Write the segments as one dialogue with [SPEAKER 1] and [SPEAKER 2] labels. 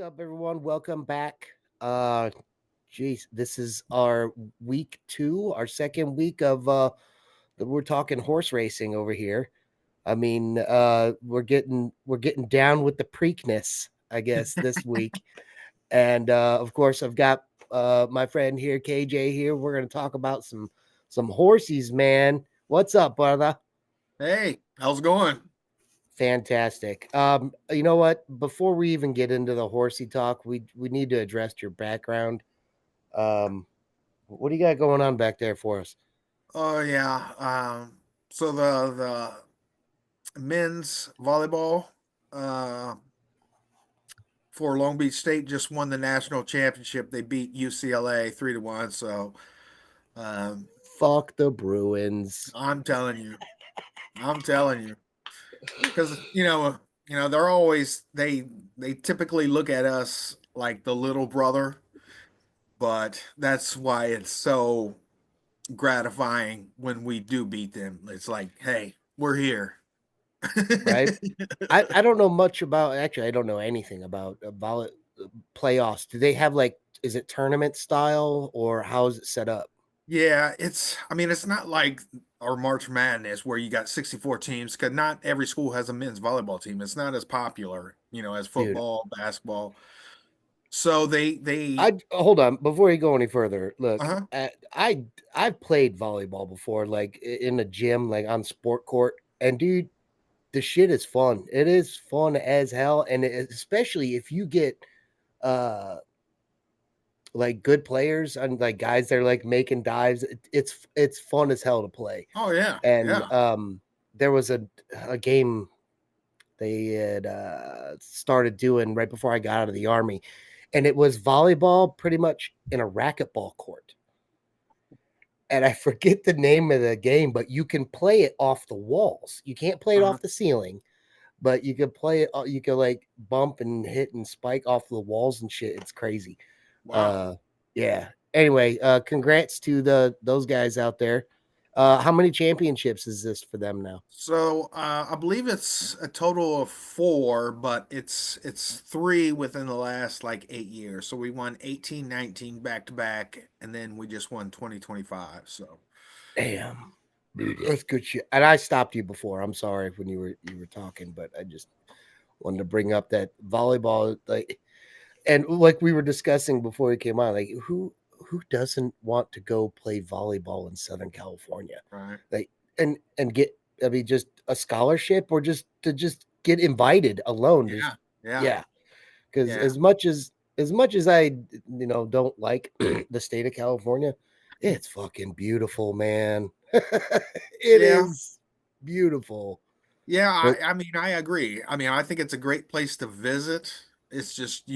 [SPEAKER 1] up, everyone? Welcome back. Geez, this is our week 2, our second week of we're talking horse racing over here. I mean, we're getting down with the Preakness, I guess, this week. And of course, I've got my friend here, KJ here. We're gonna talk about some horsies, man. What's up, brother?
[SPEAKER 2] Hey, how's it going?
[SPEAKER 1] Fantastic. You know what? Before we even get into the horsey talk, we need to address your background. Um, what do you got going on back there for us?
[SPEAKER 2] Oh yeah. So the men's volleyball uh for Long Beach State just won the national championship. They beat UCLA 3-1. So um
[SPEAKER 1] Fuck the Bruins.
[SPEAKER 2] I'm telling you, I'm telling you, because they're always they typically look at us like the little brother, but that's why it's so gratifying when we do beat them. It's like, hey, we're here.
[SPEAKER 1] Right? I don't know much about. Actually, I don't know anything about playoffs. Do they have like? Is it tournament style or how is it set up?
[SPEAKER 2] Yeah, I mean, it's not like our March Madness where you got 64 teams, because not every school has a men's volleyball team. It's not as popular, as
[SPEAKER 1] Dude,
[SPEAKER 2] football, basketball. So they
[SPEAKER 1] I hold on before you go any further. Look,
[SPEAKER 2] uh-huh.
[SPEAKER 1] I've played volleyball before, like in a gym, like on sport court, and dude, the shit is fun. It is fun as hell, and especially if you get uh like good players and like guys that are like making dives. It's fun as hell to play.
[SPEAKER 2] Oh yeah,
[SPEAKER 1] And
[SPEAKER 2] yeah.
[SPEAKER 1] there was a game they had started doing right before I got out of the army, and it was volleyball pretty much in a racquetball court. And I forget the name of the game, but you can play it off the walls. You can't play it
[SPEAKER 2] Uh-huh.
[SPEAKER 1] off the ceiling, but you can play it. You can like bump and hit and spike off the walls and shit. It's crazy.
[SPEAKER 2] Wow.
[SPEAKER 1] Uh, yeah. Anyway, congrats to those guys out there. How many championships is this for them now?
[SPEAKER 2] So I believe it's a total of four, but it's three within the last like 8 years. So we won 18, 19 back to back, and then we just won 2025. So
[SPEAKER 1] Damn, dude, that's good shit. And I stopped you before. I'm sorry when you were talking, but I just wanted to bring up that volleyball, like, and like we were discussing before we came on, like who doesn't want to go play volleyball in Southern California,
[SPEAKER 2] right.
[SPEAKER 1] like, and get, I mean, just a scholarship or just get invited alone. Just
[SPEAKER 2] Yeah. Yeah.
[SPEAKER 1] yeah, because
[SPEAKER 2] Yeah.
[SPEAKER 1] as much as I don't like the state of California, it's fucking beautiful, man. It
[SPEAKER 2] Yeah.
[SPEAKER 1] is beautiful.
[SPEAKER 2] Yeah.
[SPEAKER 1] But
[SPEAKER 2] I mean, I agree. I mean, I think it's a great place to visit. It's just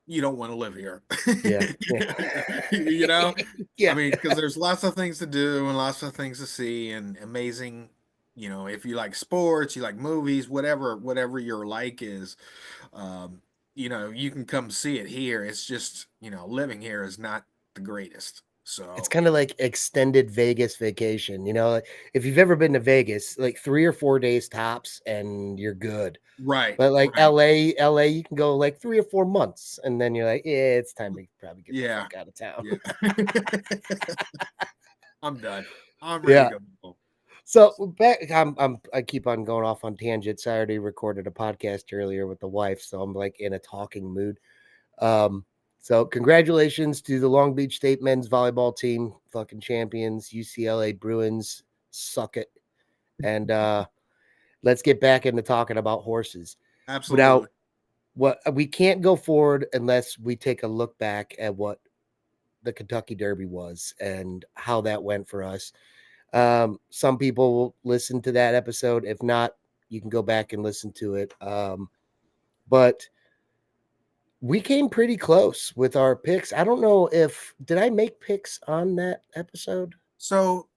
[SPEAKER 2] you don't want to live here.
[SPEAKER 1] yeah, yeah,
[SPEAKER 2] You know? I
[SPEAKER 1] yeah.
[SPEAKER 2] mean, because there's lots of things to do and lots of things to see and amazing, if you like sports, you like movies, whatever your like is, um, you can come see it here. It's just, living here is not the greatest.
[SPEAKER 1] It's
[SPEAKER 2] So,
[SPEAKER 1] kind of like extended Vegas vacation. Like, if you've ever been to Vegas, like 3 or 4 days tops, and you're good.
[SPEAKER 2] right,
[SPEAKER 1] But like
[SPEAKER 2] right.
[SPEAKER 1] LA, you can go like 3 or 4 months, and then you're like, yeah, it's time to probably get the
[SPEAKER 2] Yeah.
[SPEAKER 1] fuck out of town.
[SPEAKER 2] Yeah. I'm done. I'm ready to
[SPEAKER 1] Yeah.
[SPEAKER 2] go home.
[SPEAKER 1] So back, I keep on going off on tangents. I already recorded a podcast earlier with the wife, so I'm like in a talking mood. Um, so congratulations to the Long Beach State men's volleyball team, fucking champions. UCLA Bruins, suck it. And let's get back into talking about horses. Now,
[SPEAKER 2] Absolutely.
[SPEAKER 1] what we can't go forward unless we take a look back at what the Kentucky Derby was and how that went for us. Some people will listen to that episode. If not, you can go back and listen to it. But we came pretty close with our picks. I don't know if did I make picks on that episode?
[SPEAKER 2] So,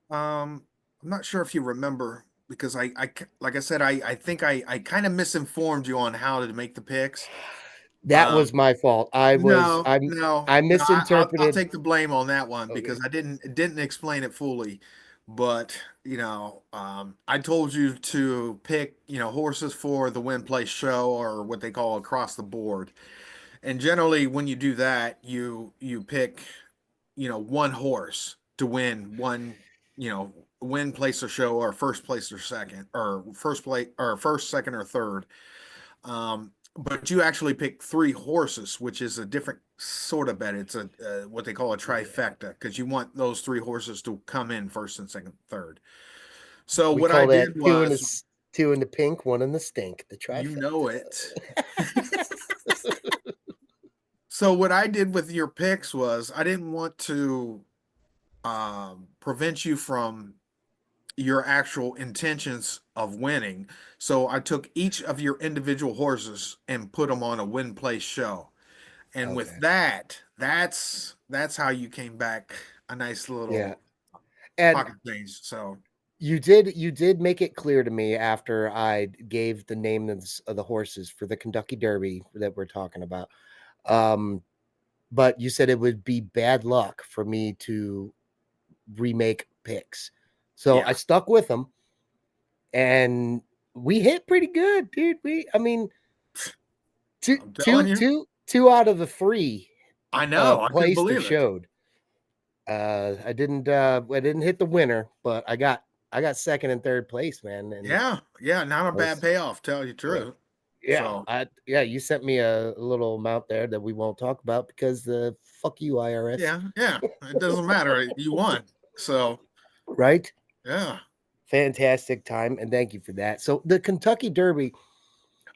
[SPEAKER 2] I'm not sure if you remember because like I said, I think I kind of misinformed you on how to make the picks.
[SPEAKER 1] That
[SPEAKER 2] Um,
[SPEAKER 1] was my fault. I was
[SPEAKER 2] no, no,
[SPEAKER 1] I
[SPEAKER 2] no. I'll
[SPEAKER 1] misinterpreted.
[SPEAKER 2] take the blame on that one
[SPEAKER 1] Okay.
[SPEAKER 2] because I didn't explain it fully. But I told you to pick horses for the win place show, or what they call across the board. And generally, when you do that, you pick one horse to win one, win place or show, or first place or second, or first place or first, second, or third. But you actually pick three horses, which is a different sort of bet. It's a what they call a trifecta, because you want those three horses to come in first and second, third. So
[SPEAKER 1] We
[SPEAKER 2] what I
[SPEAKER 1] call that
[SPEAKER 2] did was,
[SPEAKER 1] two in the pink, one in the stink, the
[SPEAKER 2] you
[SPEAKER 1] trifecta.
[SPEAKER 2] know it. So what I did with your picks was, I didn't want to prevent you from your actual intentions of winning. So I took each of your individual horses and put them on a win place show. And with
[SPEAKER 1] Okay.
[SPEAKER 2] that, that's how you came back a nice
[SPEAKER 1] Yeah.
[SPEAKER 2] little
[SPEAKER 1] And
[SPEAKER 2] pocket change. So
[SPEAKER 1] you did make it clear to me after I gave the names of the horses for the Kentucky Derby that we're talking about. Um, but you said it would be bad luck for me to remake picks. So I
[SPEAKER 2] yeah,
[SPEAKER 1] stuck with them and we hit pretty good, dude. I mean, two,
[SPEAKER 2] I'm telling
[SPEAKER 1] two,
[SPEAKER 2] you,
[SPEAKER 1] two, two out of the three
[SPEAKER 2] I know, I couldn't
[SPEAKER 1] placed that
[SPEAKER 2] believe it.
[SPEAKER 1] showed. I didn't hit the winner, but I got second and third place, man. And
[SPEAKER 2] Yeah, yeah, not a
[SPEAKER 1] I
[SPEAKER 2] bad
[SPEAKER 1] was
[SPEAKER 2] payoff, tell you the
[SPEAKER 1] yeah,
[SPEAKER 2] truth.
[SPEAKER 1] yeah,
[SPEAKER 2] So
[SPEAKER 1] you sent me a little amount there that we won't talk about because the fuck you IRS,
[SPEAKER 2] yeah, yeah, it doesn't matter. You won. So
[SPEAKER 1] right?
[SPEAKER 2] yeah,
[SPEAKER 1] Fantastic time, and thank you for that. So the Kentucky Derby,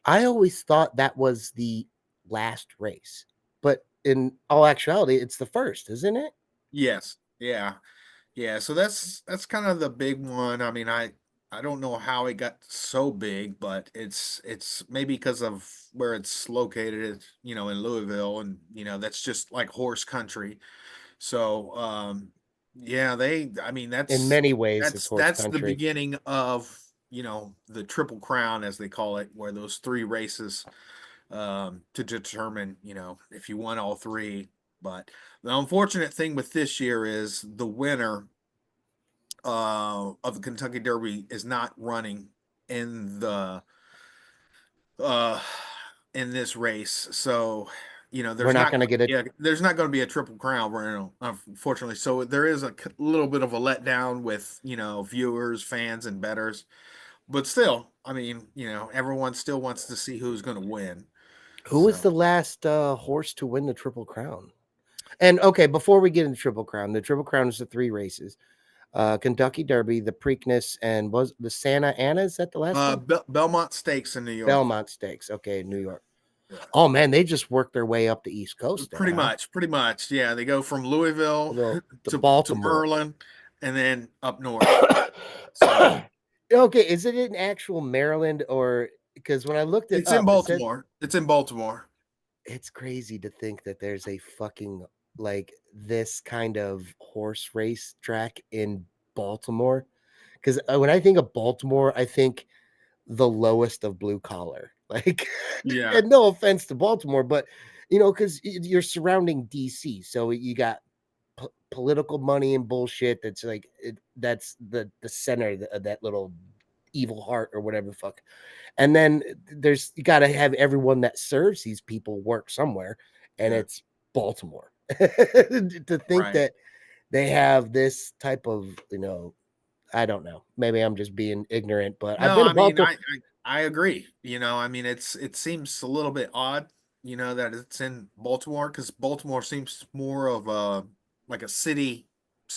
[SPEAKER 1] I always thought that was the last race, but in all actuality, it's the first, isn't it?
[SPEAKER 2] yes, yeah. Yeah, so that's kind of the big one. I mean, I don't know how it got so big, but it's maybe because of where it's located, in Louisville, and that's just like horse country. So, yeah, I mean,
[SPEAKER 1] In
[SPEAKER 2] that's
[SPEAKER 1] many ways, it's
[SPEAKER 2] that's
[SPEAKER 1] horse
[SPEAKER 2] that's the
[SPEAKER 1] country.
[SPEAKER 2] beginning of, the Triple Crown, as they call it, where those three races, to determine, if you won all three. But the unfortunate thing with this year is the winner of the Kentucky Derby is not running in the uh in this race. So,
[SPEAKER 1] We're not going to get it.
[SPEAKER 2] there's not going to be a triple crown, unfortunately. So there is a little bit of a letdown with, viewers, fans, and bettors. But still, I mean, everyone still wants to see who's going to win.
[SPEAKER 1] Who was
[SPEAKER 2] So,
[SPEAKER 1] the last horse to win the Triple Crown? And okay, before we get into Triple Crown, the Triple Crown is the three races: Kentucky Derby, the Preakness, and was the Santa Ana? Is that the last one?
[SPEAKER 2] Belmont Stakes in New York.
[SPEAKER 1] Belmont Stakes. Okay, New York.
[SPEAKER 2] Yeah.
[SPEAKER 1] Oh man, they just worked their way up the East Coast there,
[SPEAKER 2] Pretty
[SPEAKER 1] huh?
[SPEAKER 2] much, pretty much. Yeah, they go from Louisville
[SPEAKER 1] Well, to
[SPEAKER 2] to
[SPEAKER 1] Baltimore.
[SPEAKER 2] Maryland, and then up north. So
[SPEAKER 1] Okay, is it in actual Maryland or because when I looked it
[SPEAKER 2] it's in
[SPEAKER 1] up, it said
[SPEAKER 2] Baltimore. It's in Baltimore.
[SPEAKER 1] it's crazy to think that there's a fucking like this kind of horse race track in Baltimore. Because when I think of Baltimore, I think the lowest of blue collar. Like,
[SPEAKER 2] Yeah,
[SPEAKER 1] and no offense to Baltimore, but because you're surrounding DC, so you got political money and bullshit. That's like that's the center of that little evil heart or whatever the fuck. And then there's you got to have everyone that serves these people work somewhere, and
[SPEAKER 2] yeah,
[SPEAKER 1] it's Baltimore. To think
[SPEAKER 2] right.
[SPEAKER 1] that they have this type of I don't know. Maybe I'm just being ignorant, but I've
[SPEAKER 2] No,
[SPEAKER 1] been
[SPEAKER 2] I
[SPEAKER 1] to
[SPEAKER 2] mean,
[SPEAKER 1] Baltimore.
[SPEAKER 2] I agree. I mean, it seems a little bit odd, that it's in Baltimore, because Baltimore seems more of a like a city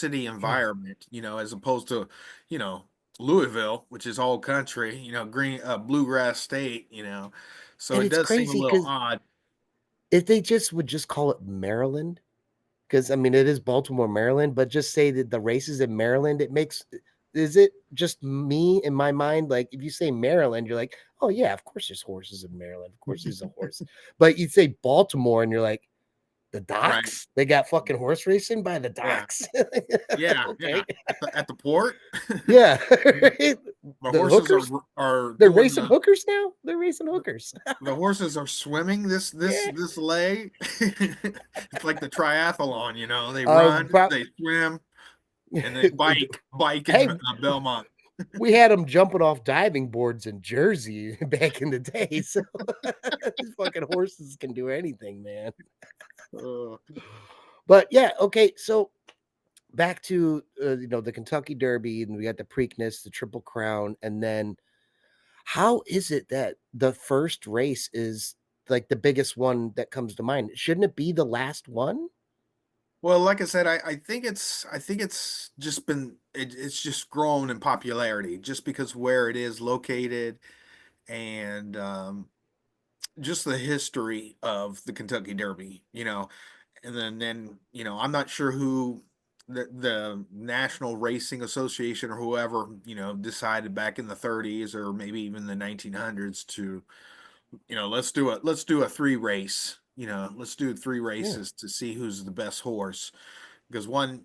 [SPEAKER 2] environment, as opposed to, you know, Louisville, which is all country, green bluegrass state, so
[SPEAKER 1] And
[SPEAKER 2] it
[SPEAKER 1] it's
[SPEAKER 2] does seem a
[SPEAKER 1] crazy
[SPEAKER 2] little
[SPEAKER 1] because
[SPEAKER 2] odd.
[SPEAKER 1] if they just would just call it Maryland, because I mean it is Baltimore, Maryland, but just say that the races in Maryland, it makes is it just me in my mind? Like if you say Maryland, you're like, oh yeah, of course there's horses in Maryland. Of course there's a horse. But you say Baltimore and you're like, the
[SPEAKER 2] Right.
[SPEAKER 1] docks? They got fucking horse racing by the
[SPEAKER 2] Yeah.
[SPEAKER 1] docks.
[SPEAKER 2] Yeah, yeah.
[SPEAKER 1] Okay.
[SPEAKER 2] At the port.
[SPEAKER 1] Yeah.
[SPEAKER 2] The
[SPEAKER 1] The
[SPEAKER 2] horses
[SPEAKER 1] hookers?
[SPEAKER 2] are
[SPEAKER 1] They're
[SPEAKER 2] doing
[SPEAKER 1] racing hookers now? They're racing hookers.
[SPEAKER 2] the horses are swimming this
[SPEAKER 1] Yeah.
[SPEAKER 2] this lay. It's like the triathlon, they
[SPEAKER 1] Uh,
[SPEAKER 2] run,
[SPEAKER 1] pro-
[SPEAKER 2] they swim. and then bike in
[SPEAKER 1] Hey,
[SPEAKER 2] Belmont.
[SPEAKER 1] we had them jumping off diving boards in Jersey back in the day. So these fucking horses can do anything, man.
[SPEAKER 2] Uh,
[SPEAKER 1] But yeah, okay. So back to the Kentucky Derby, and we got the Preakness, the Triple Crown, and then how is it that the first race is like the biggest one that comes to mind? Shouldn't it be the last one?
[SPEAKER 2] well, like I said, I think it's just it's just grown in popularity just because where it is located and just the history of the Kentucky Derby, and then I'm not sure who the National Racing Association or whoever decided back in the 30s or maybe even the 1900s to let's do a three race, let's do three
[SPEAKER 1] Yeah.
[SPEAKER 2] races to see who's the best horse because one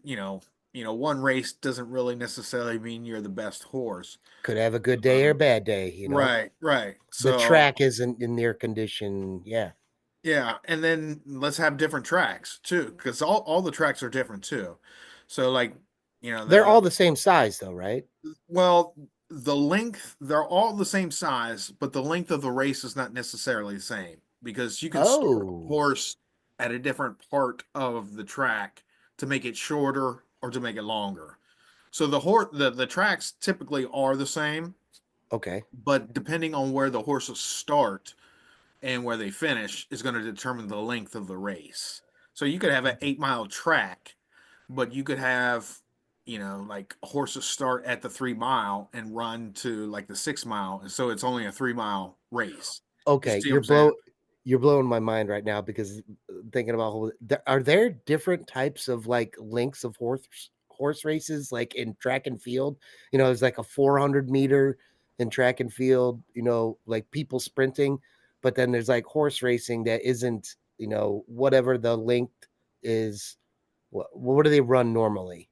[SPEAKER 2] race doesn't really necessarily mean you're the best horse.
[SPEAKER 1] Could have a good day or a
[SPEAKER 2] um,
[SPEAKER 1] bad day.
[SPEAKER 2] right,
[SPEAKER 1] The
[SPEAKER 2] so
[SPEAKER 1] track isn't in their condition. Yeah.
[SPEAKER 2] yeah, and then let's have different tracks too, because all the tracks are different too. So like,
[SPEAKER 1] They're
[SPEAKER 2] the
[SPEAKER 1] all the same size though, right?
[SPEAKER 2] well, the length, they're all the same size, but the length of the race is not necessarily the same because you can start a
[SPEAKER 1] Oh,
[SPEAKER 2] horse at a different part of the track to make it shorter or to make it longer. So the tracks typically are the same,
[SPEAKER 1] okay.
[SPEAKER 2] but depending on where the horses start and where they finish is going to determine the length of the race. So you could have an 8 mile track, but you could have, like horses start at the 3 mile and run to like the 6 mile. And so it's only a 3 mile race. You
[SPEAKER 1] Okay,
[SPEAKER 2] see what I'm saying?
[SPEAKER 1] you're blowing my mind right now because thinking about are there different types of like lengths of horse races like in track and field? There's like a 400-meter in track and field, like people sprinting, but then there's like horse racing that isn't, whatever the length is. What do they run normally?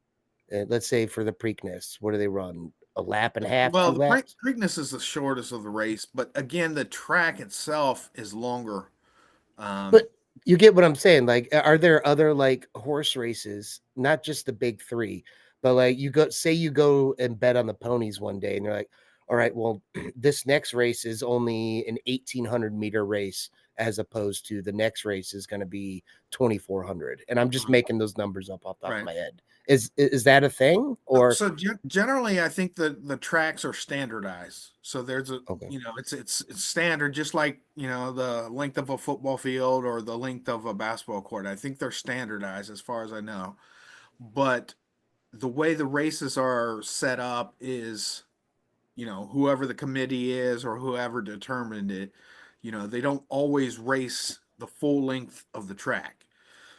[SPEAKER 1] Let's say for the Preakness, what do they run? A lap and a half,
[SPEAKER 2] Well,
[SPEAKER 1] two
[SPEAKER 2] the
[SPEAKER 1] laps?
[SPEAKER 2] Preakness is the shortest of the race, but again, the track itself is longer. Um,
[SPEAKER 1] But you get what I'm saying, like, are there other, like, horse races, not just the big 3, but, like, you go and bet on the ponies one day, and you're like, "Alright, well, this next race is only an 1,800-meter race as opposed to the next race is gonna be 2,400," and I'm just making those numbers up off the top of
[SPEAKER 2] right.
[SPEAKER 1] my head. Is that a thing?
[SPEAKER 2] So,
[SPEAKER 1] Or
[SPEAKER 2] so generally, I think the tracks are standardized. So there's
[SPEAKER 1] okay,
[SPEAKER 2] it's standard, just like the length of a football field or the length of a basketball court. I think they're standardized as far as I know. But the way the races are set up is, whoever the committee is or whoever determined it, they don't always race the full length of the track.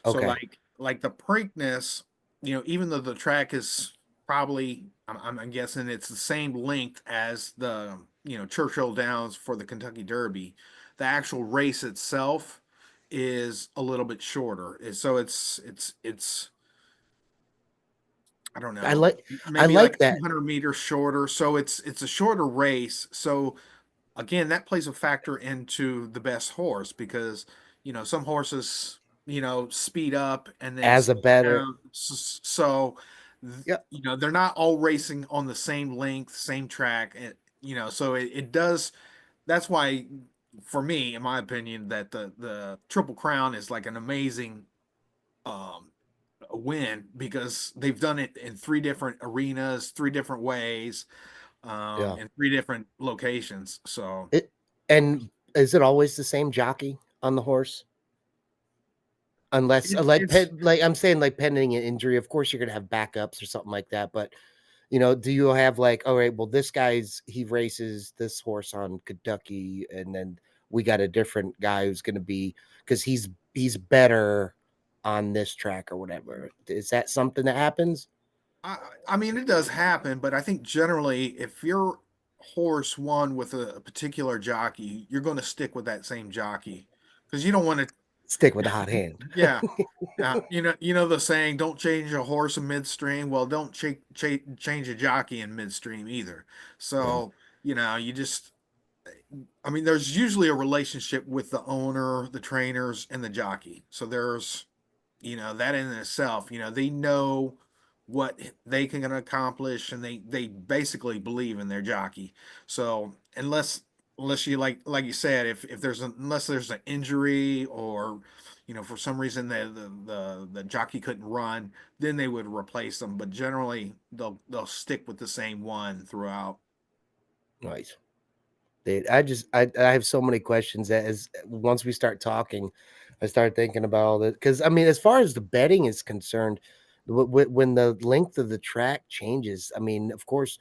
[SPEAKER 2] So
[SPEAKER 1] okay,
[SPEAKER 2] like the Preakness, even though the track is probably I'm guessing it's the same length as the Churchill Downs for the Kentucky Derby, the actual race itself is a little bit shorter. So it's I don't
[SPEAKER 1] I
[SPEAKER 2] know,
[SPEAKER 1] like I
[SPEAKER 2] maybe like
[SPEAKER 1] like that.
[SPEAKER 2] 200 meters shorter. So it's a shorter race. So again, that plays a factor into the best horse because some horses speed up and then
[SPEAKER 1] As a
[SPEAKER 2] slow
[SPEAKER 1] better
[SPEAKER 2] down. So
[SPEAKER 1] yeah,
[SPEAKER 2] they're not all racing on the same length, same track, and so it does. That's why, for me, in my opinion, that the Triple Crown is like an amazing um win because they've done it in three different arenas, three different ways,
[SPEAKER 1] yeah.
[SPEAKER 2] in three different locations. So
[SPEAKER 1] It and is it always the same jockey on the horse? Unless,
[SPEAKER 2] it's
[SPEAKER 1] like, I'm saying, like, pending an injury, of course, you're gonna have backups or something like that, but, do you have, like, "Alright, well, he races this horse on Kentucky, and then we got a different guy who's gonna be because he's better on this track," or whatever. Is that something that happens?
[SPEAKER 2] I, I mean, it does happen, but I think generally, if your horse won with a particular jockey, you're going to stick with that same jockey because you don't want to.
[SPEAKER 1] Stick with the hot hand.
[SPEAKER 2] Yeah, the saying, "Don't change a horse in midstream." Well, don't change a jockey in midstream either.
[SPEAKER 1] Yeah.
[SPEAKER 2] So you just. I mean, there's usually a relationship with the owner, the trainers, and the jockey. So there's that in itself. They know what they can accomplish, and they basically believe in their jockey. So unless you like you said, if there's unless there's an injury, or for some reason the jockey couldn't run, then they would replace them. But generally they'll stick with the same one throughout.
[SPEAKER 1] Nice. I have so many questions that as once we start talking, I start thinking about all that because I mean, as far as the betting is concerned, when the length of the track changes, I mean, of course,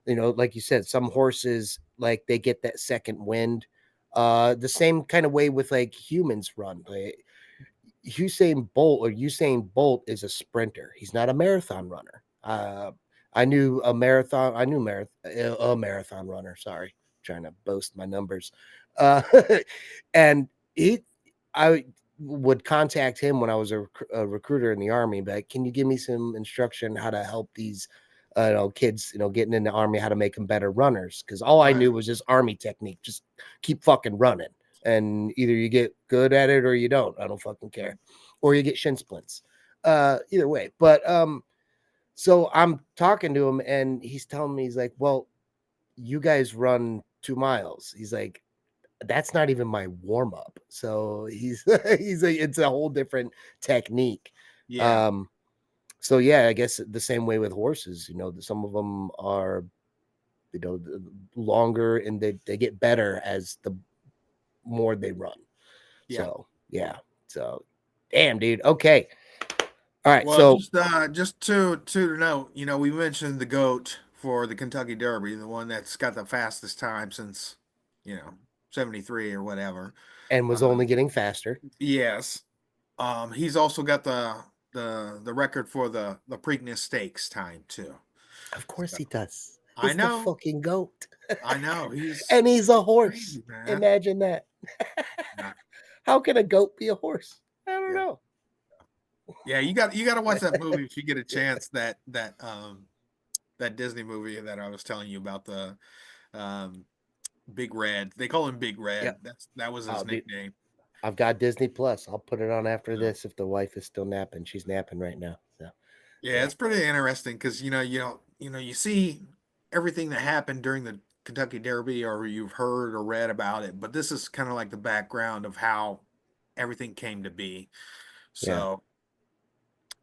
[SPEAKER 1] like you said, some horses like they get that second wind. The same kind of way with like humans run. Like, Usain Bolt is a sprinter. He's not a marathon runner. I knew a marathon runner. Sorry, trying to boast my numbers. Uh, and he, I would contact him when I was a recruiter in the army. But can you give me some instruction how to help these, kids, getting in the army, how to make them better runners? Because all I
[SPEAKER 2] Right.
[SPEAKER 1] knew was just army technique. Just keep fucking running, and either you get good at it or you don't. I don't fucking care, or you get shin splints. Either way, but so I'm talking to him, and he's telling me, he's like, "Well, you guys run 2 miles." He's like, "That's not even my warm up." So he's like, it's a whole different technique.
[SPEAKER 2] Yeah.
[SPEAKER 1] Um, so yeah, I guess the same way with horses. Some of them are longer, and they get better as the more they run.
[SPEAKER 2] Yeah.
[SPEAKER 1] So yeah. So damn, dude. Okay. All right.
[SPEAKER 2] Well,
[SPEAKER 1] So
[SPEAKER 2] just to note, we mentioned the goat for the Kentucky Derby, the one that's got the fastest time since, you know, 73 or whatever.
[SPEAKER 1] and was
[SPEAKER 2] Uh,
[SPEAKER 1] only getting faster.
[SPEAKER 2] yes. He's also got the record for the Preakness Stakes time too.
[SPEAKER 1] Of course
[SPEAKER 2] So
[SPEAKER 1] he does.
[SPEAKER 2] I
[SPEAKER 1] He's the
[SPEAKER 2] know,
[SPEAKER 1] fucking goat.
[SPEAKER 2] I know, he's
[SPEAKER 1] And he's a horse.
[SPEAKER 2] crazy, man.
[SPEAKER 1] Imagine that.
[SPEAKER 2] Yeah,
[SPEAKER 1] How can a goat be a horse? I don't
[SPEAKER 2] yeah,
[SPEAKER 1] know.
[SPEAKER 2] yeah. You got to watch that movie if you get a chance. That Disney movie that I was telling you about, the um Big Red. They call him Big Red.
[SPEAKER 1] Yep.
[SPEAKER 2] That was
[SPEAKER 1] Oh,
[SPEAKER 2] his
[SPEAKER 1] dude.
[SPEAKER 2] nickname.
[SPEAKER 1] I've got Disney Plus. I'll put it on after
[SPEAKER 2] So,
[SPEAKER 1] this if the wife is still napping. She's napping right now. So
[SPEAKER 2] yeah,
[SPEAKER 1] yeah.
[SPEAKER 2] it's pretty interesting because you see everything that happened during the Kentucky Derby, or you've heard or read about it, but this is kind of like the background of how everything came to be.
[SPEAKER 1] Yeah.
[SPEAKER 2] So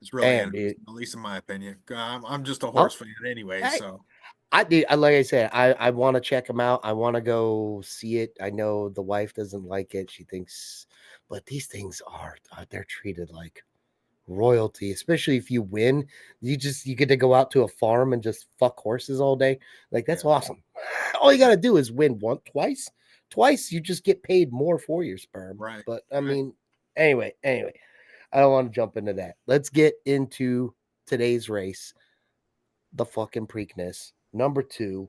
[SPEAKER 2] it's really
[SPEAKER 1] Damn, dude.
[SPEAKER 2] interesting, at least in my opinion. I'm just a horse
[SPEAKER 1] Oh,
[SPEAKER 2] fan anyway,
[SPEAKER 1] hey.
[SPEAKER 2] so
[SPEAKER 1] Like I said, I want to check them out. I want to go see it. I know the wife doesn't like it. She thinks, but these things are they're treated like royalty, especially if you win. You get to go out to a farm and just fuck horses all day. Like that's
[SPEAKER 2] yeah,
[SPEAKER 1] awesome. All you got to do is win twice you just get paid more for your sperm.
[SPEAKER 2] right,
[SPEAKER 1] But I
[SPEAKER 2] right.
[SPEAKER 1] mean, anyway, I don't want to jump into that. Let's get into today's race, the fucking Preakness number 2.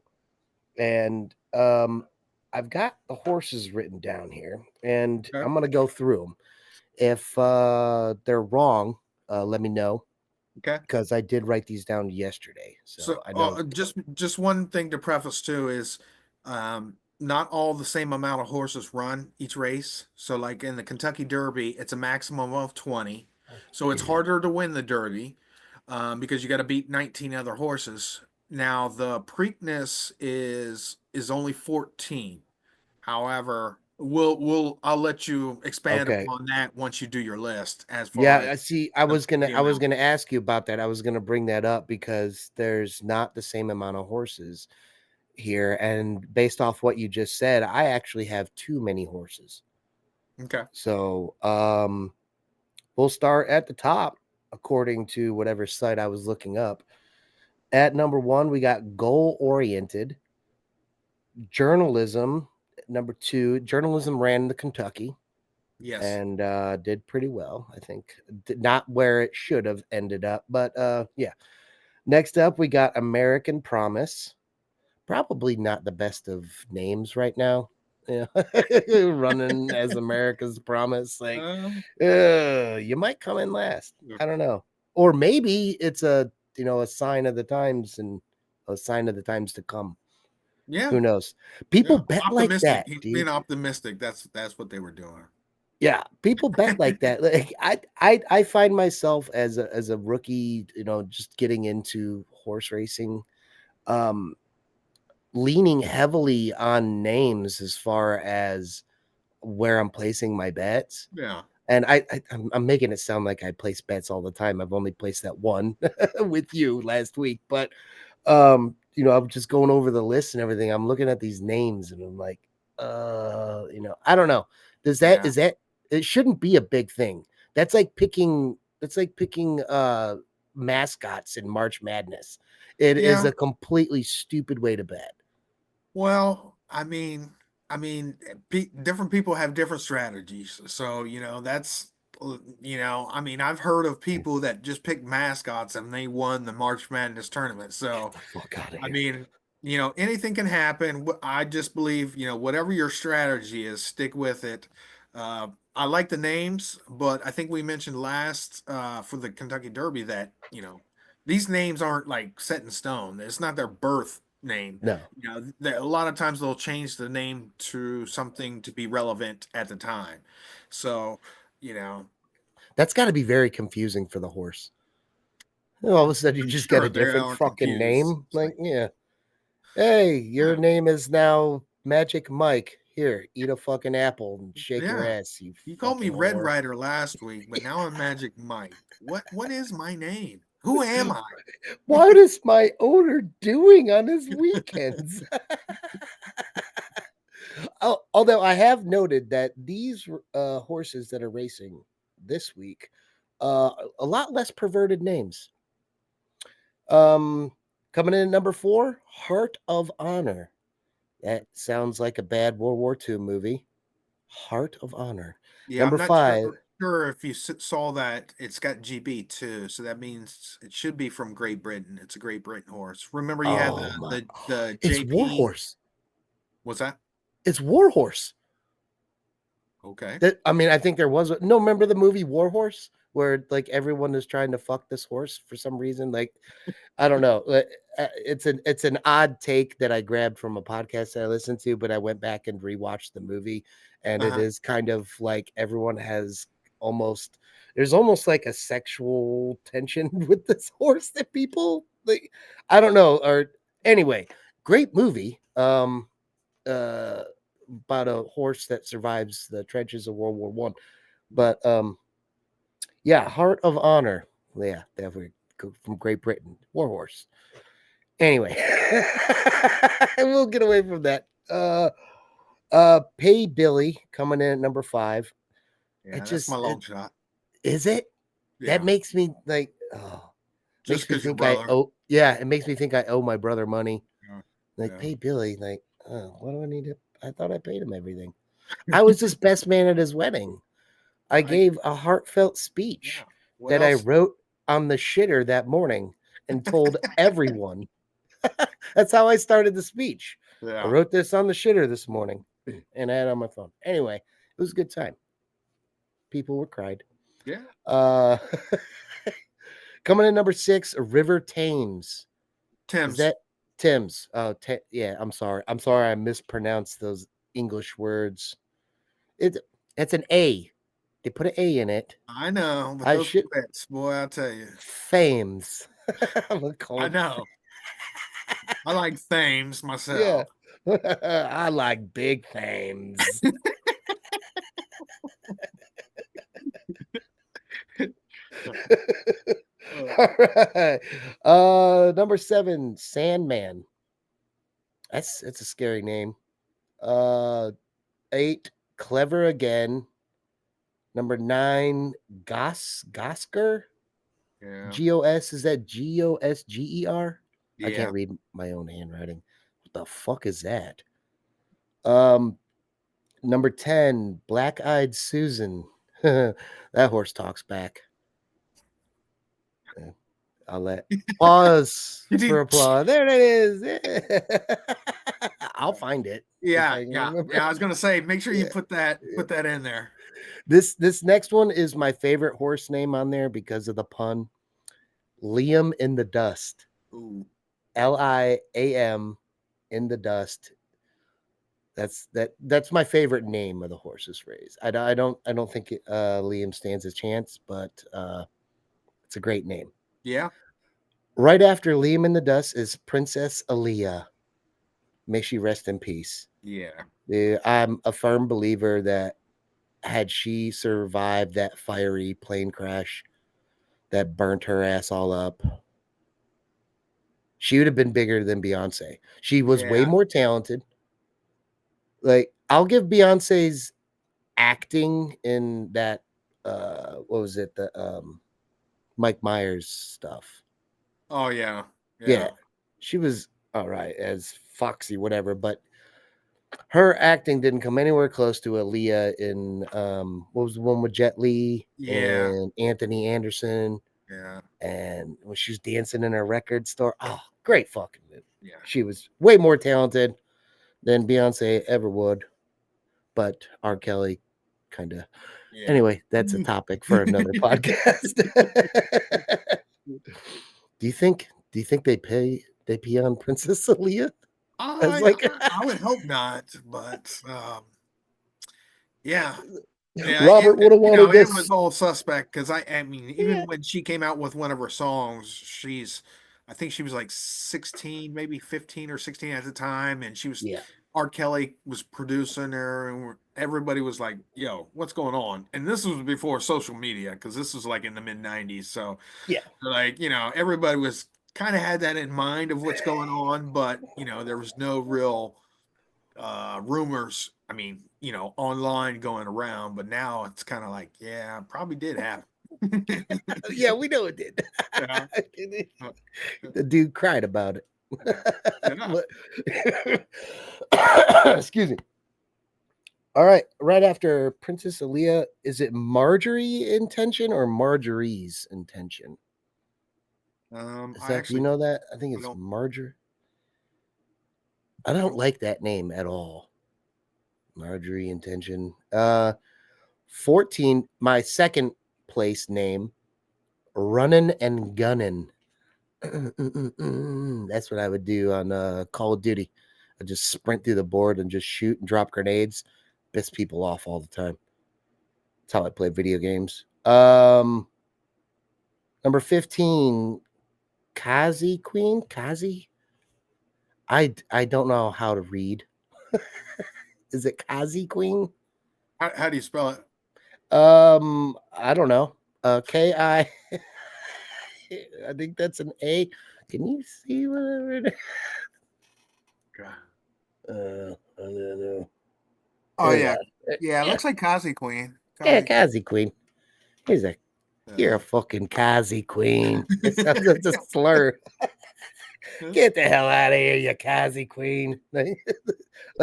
[SPEAKER 1] And I've got the horses written down here, and
[SPEAKER 2] Okay,
[SPEAKER 1] I'm gonna go through them. If they're wrong, let me know,
[SPEAKER 2] okay.
[SPEAKER 1] because I did write these down yesterday, so
[SPEAKER 2] So
[SPEAKER 1] I know.
[SPEAKER 2] just one thing to preface too is not all the same amount of horses run each race. So like in the Kentucky Derby, it's a maximum of 20. So it's harder to win the Derby because you got to beat 19 other horses. Now the Preakness is only 14. However, I'll let you expand
[SPEAKER 1] Okay.
[SPEAKER 2] upon that once you do your list as far
[SPEAKER 1] Yeah,
[SPEAKER 2] as
[SPEAKER 1] I see. I was gonna
[SPEAKER 2] the
[SPEAKER 1] I was
[SPEAKER 2] amount.
[SPEAKER 1] gonna ask you about that. I was gonna bring that up because there's not the same amount of horses here, and based off what you just said, I actually have too many horses.
[SPEAKER 2] Okay.
[SPEAKER 1] So, we'll start at the top according to whatever site I was looking up. At number 1, we got goal oriented journalism. Number 2, journalism ran the Kentucky
[SPEAKER 2] Yes.
[SPEAKER 1] and did pretty well. I think not where it should have ended up, but yeah. Next up, we got American Promise. Probably not the best of names right now. Yeah, running as America's Promise. Like,
[SPEAKER 2] Um,
[SPEAKER 1] you might come in last. I don't know, or maybe it's a sign of the times and a sign of the times to come.
[SPEAKER 2] yeah.
[SPEAKER 1] Who knows? People
[SPEAKER 2] Yeah,
[SPEAKER 1] bet like
[SPEAKER 2] optimistic.
[SPEAKER 1] that,
[SPEAKER 2] He's being
[SPEAKER 1] dude.
[SPEAKER 2] optimistic. That's what they were doing.
[SPEAKER 1] Yeah, people bet like that. Like I find myself as a rookie, just getting into horse racing, um, leaning heavily on names as far as where I'm placing my bets.
[SPEAKER 2] Yeah.
[SPEAKER 1] And I'm making it sound like I place bets all the time. I've only placed that one with you last week, but I'm just going over the list and everything. I'm looking at these names and I'm like, I don't know. Does that
[SPEAKER 2] Yeah.
[SPEAKER 1] is that it shouldn't be a big thing. That's like picking mascots in March Madness. It is
[SPEAKER 2] Yeah.
[SPEAKER 1] a completely stupid way to bet.
[SPEAKER 2] Well, different people have different strategies. So, I mean, I've heard of people that just pick mascots and they won the March Madness tournament.
[SPEAKER 1] Get
[SPEAKER 2] So,
[SPEAKER 1] the fuck out of
[SPEAKER 2] I
[SPEAKER 1] here.
[SPEAKER 2] mean, anything can happen. I just believe, whatever your strategy is, stick with it. I like the names, but I think we mentioned last for the Kentucky Derby that, these names aren't like set in stone. It's not their birth name.
[SPEAKER 1] No.
[SPEAKER 2] A lot of times they'll change the name to something to be relevant at the time. So, you know,
[SPEAKER 1] That's got to be very confusing for the horse. All of a sudden, you
[SPEAKER 2] I'm
[SPEAKER 1] just got a
[SPEAKER 2] sure they
[SPEAKER 1] different
[SPEAKER 2] are
[SPEAKER 1] fucking
[SPEAKER 2] confused.
[SPEAKER 1] name.
[SPEAKER 2] It's
[SPEAKER 1] Like,
[SPEAKER 2] like,
[SPEAKER 1] yeah. Hey, your
[SPEAKER 2] yeah,
[SPEAKER 1] name is now Magic Mike. Here, eat a fucking apple and shake your
[SPEAKER 2] yeah.
[SPEAKER 1] ass, you
[SPEAKER 2] You called me
[SPEAKER 1] fucking
[SPEAKER 2] Red
[SPEAKER 1] whore.
[SPEAKER 2] Rider last week, but now I'm Magic Mike. What is my name? Who am I?
[SPEAKER 1] What is my owner doing on his weekends? Although I have noted that these horses that are racing this week, a lot less perverted names. Um, Coming in at number 4, Heart of Honor. That sounds like a bad World War II movie. Heart of Honor.
[SPEAKER 2] Yeah, I'm
[SPEAKER 1] Number
[SPEAKER 2] not
[SPEAKER 1] 5.
[SPEAKER 2] sure if you saw that it's got GB too, so that means it should be from Great Britain. It's a Great Britain horse. Remember you had
[SPEAKER 1] Oh my.
[SPEAKER 2] the
[SPEAKER 1] It's
[SPEAKER 2] JP.
[SPEAKER 1] Warhorse.
[SPEAKER 2] Was that
[SPEAKER 1] It's Warhorse.
[SPEAKER 2] okay?
[SPEAKER 1] That I mean, I think there was no, remember the movie Warhorse where like everyone is trying to fuck this horse for some reason. Like I don't know. It's an odd take that I grabbed from a podcast that I listened to, but I went back and rewatched the movie, and it
[SPEAKER 2] Uh-huh.
[SPEAKER 1] is kind of like everyone has almost there's almost like a sexual tension with this horse that people like. I don't know. Or anyway, great movie. Uh, about a horse that survives the trenches of World War One. But yeah, Heart of Honor. Yeah, definitely from Great Britain. Warhorse. Anyway, we'll get away from that. Pay Billy coming in at number 5.
[SPEAKER 2] Yeah, that's my
[SPEAKER 1] It
[SPEAKER 2] long shot.
[SPEAKER 1] is it that
[SPEAKER 2] Yeah,
[SPEAKER 1] makes me like
[SPEAKER 2] just
[SPEAKER 1] makes me
[SPEAKER 2] because your
[SPEAKER 1] think I
[SPEAKER 2] brother.
[SPEAKER 1] owe yeah, it makes me think I owe my brother money.
[SPEAKER 2] Yeah,
[SPEAKER 1] Like
[SPEAKER 2] yeah.
[SPEAKER 1] pay Billy, like what do I need to? I thought I paid him everything. I was his best man at his wedding. I
[SPEAKER 2] I
[SPEAKER 1] gave a heartfelt
[SPEAKER 2] yeah.
[SPEAKER 1] speech
[SPEAKER 2] What
[SPEAKER 1] that I
[SPEAKER 2] else?
[SPEAKER 1] wrote on the shitter that morning and told everyone. That's how I started the speech. I
[SPEAKER 2] Yeah,
[SPEAKER 1] wrote this on the shitter this morning and I had it on my phone. Anyway, it was a good time. People were cried.
[SPEAKER 2] yeah.
[SPEAKER 1] Uh Coming in number 6, River Thames. Is
[SPEAKER 2] Tim's.
[SPEAKER 1] that Tim's? Oh, yeah, I'm sorry. I'm sorry I mispronounced those English words. It it's an A. They put an A in it.
[SPEAKER 2] I know, but
[SPEAKER 1] I
[SPEAKER 2] those
[SPEAKER 1] should
[SPEAKER 2] Quebecs, boy, I tell you.
[SPEAKER 1] Fames. I'm gonna call
[SPEAKER 2] I
[SPEAKER 1] them.
[SPEAKER 2] know. I like Thames
[SPEAKER 1] Yeah.
[SPEAKER 2] myself.
[SPEAKER 1] I like big Fames.
[SPEAKER 2] Uh,
[SPEAKER 1] All right. Number 7, Sandman. It's a scary name. Uh 8, Clever Again. Number 9, Gosker.
[SPEAKER 2] yeah,
[SPEAKER 1] GOS, is that GOSGER? I
[SPEAKER 2] yeah.
[SPEAKER 1] can't read my own handwriting. What the fuck is that? Um Number 10, Black Eyed Susan. That horse talks back. Yeah, I'll let pause
[SPEAKER 2] You
[SPEAKER 1] for
[SPEAKER 2] did.
[SPEAKER 1] applause. There it is. I'll find it if
[SPEAKER 2] Yeah,
[SPEAKER 1] I can
[SPEAKER 2] yeah,
[SPEAKER 1] remember.
[SPEAKER 2] yeah. I was gonna say, make sure you
[SPEAKER 1] Yeah,
[SPEAKER 2] put that
[SPEAKER 1] yeah.
[SPEAKER 2] put that in there.
[SPEAKER 1] This next one is my favorite horse name on there because of the pun. Liam in the Dust.
[SPEAKER 2] Ooh,
[SPEAKER 1] Liam in the Dust. That's my favorite name of the horses raised. I don't think Liam stands a chance, but it's a great name.
[SPEAKER 2] Yeah.
[SPEAKER 1] Right after Liam in the Dust is Princess Aaliyah. May she rest in peace.
[SPEAKER 2] Yeah.
[SPEAKER 1] I'm a firm believer that had she survived that fiery plane crash that burnt her ass all up, she would have been bigger than Beyonce. She was way
[SPEAKER 2] Yeah.
[SPEAKER 1] more talented. Like, I'll give Beyonce's acting in that what was it? The Mike Myers stuff.
[SPEAKER 2] Oh yeah.
[SPEAKER 1] Yeah.
[SPEAKER 2] Yeah.
[SPEAKER 1] She was all right as Foxy, whatever, but her acting didn't come anywhere close to Aaliyah in what was the one with Jet Li
[SPEAKER 2] Yeah.
[SPEAKER 1] and Anthony Anderson,
[SPEAKER 2] Yeah.
[SPEAKER 1] and when she was dancing in a record store. Oh, great fucking movie.
[SPEAKER 2] Yeah.
[SPEAKER 1] She was way more talented than Beyonce ever would, but R. Kelly kind of.
[SPEAKER 2] Yeah.
[SPEAKER 1] Anyway, that's a topic for another podcast. Do you think they pee on Princess Aaliyah? As
[SPEAKER 2] I,
[SPEAKER 1] like
[SPEAKER 2] I I would hope not, but yeah. Yeah,
[SPEAKER 1] Robert would have wanted
[SPEAKER 2] it was
[SPEAKER 1] this.
[SPEAKER 2] all suspect because I mean,
[SPEAKER 1] Yeah.
[SPEAKER 2] even when she came out with one of her songs, I think she was like 16, maybe 15 or 16 at the time, and
[SPEAKER 1] Yeah.
[SPEAKER 2] R. Kelly was producing her, and everybody was like, "Yo, what's going on?" And this was before social media because this was like in the mid '90s, so
[SPEAKER 1] Yeah.
[SPEAKER 2] like everybody was kind of had that in mind of what's going on, but there was no real rumors, I mean, online going around, but now it's kind of like, yeah, probably did happen.
[SPEAKER 1] Yeah, we know it did.
[SPEAKER 2] Yeah. Uh,
[SPEAKER 1] The dude cried about it.
[SPEAKER 2] yeah. Yeah.
[SPEAKER 1] Excuse me. All right, right after Princess Aaliyah, is it Marjorie intention or Marjorie's intention? Is
[SPEAKER 2] I
[SPEAKER 1] that do you
[SPEAKER 2] actually
[SPEAKER 1] know that? I think
[SPEAKER 2] I
[SPEAKER 1] it's
[SPEAKER 2] don't
[SPEAKER 1] Marjorie. I
[SPEAKER 2] I
[SPEAKER 1] don't
[SPEAKER 2] don't
[SPEAKER 1] like that name at all. Marjorie intention. 14, my second place name, Runnin' and Gunnin'. That's what I would do on Call of Duty. I just sprint through the board and just shoot and drop grenades, piss people off all the time. That's how I play video games. Number 15, Kazi Queen. Kazi. I don't know how to read. Is it Kazi Queen?
[SPEAKER 2] how do you spell it?
[SPEAKER 1] I don't know. Ki. I think that's an A. Can you see whatever?
[SPEAKER 2] Okay.
[SPEAKER 1] I don't know.
[SPEAKER 2] Oh
[SPEAKER 1] Hang
[SPEAKER 2] yeah.
[SPEAKER 1] on.
[SPEAKER 2] Yeah, it
[SPEAKER 1] Yeah,
[SPEAKER 2] looks like Kazi Queen.
[SPEAKER 1] yeah,
[SPEAKER 2] Kazi Queen.
[SPEAKER 1] Kazi Queen. He's a You're a
[SPEAKER 2] Yeah.
[SPEAKER 1] fucking Kazi Queen. It sounds like a slur. Get the hell out of here, you Kazi Queen. Like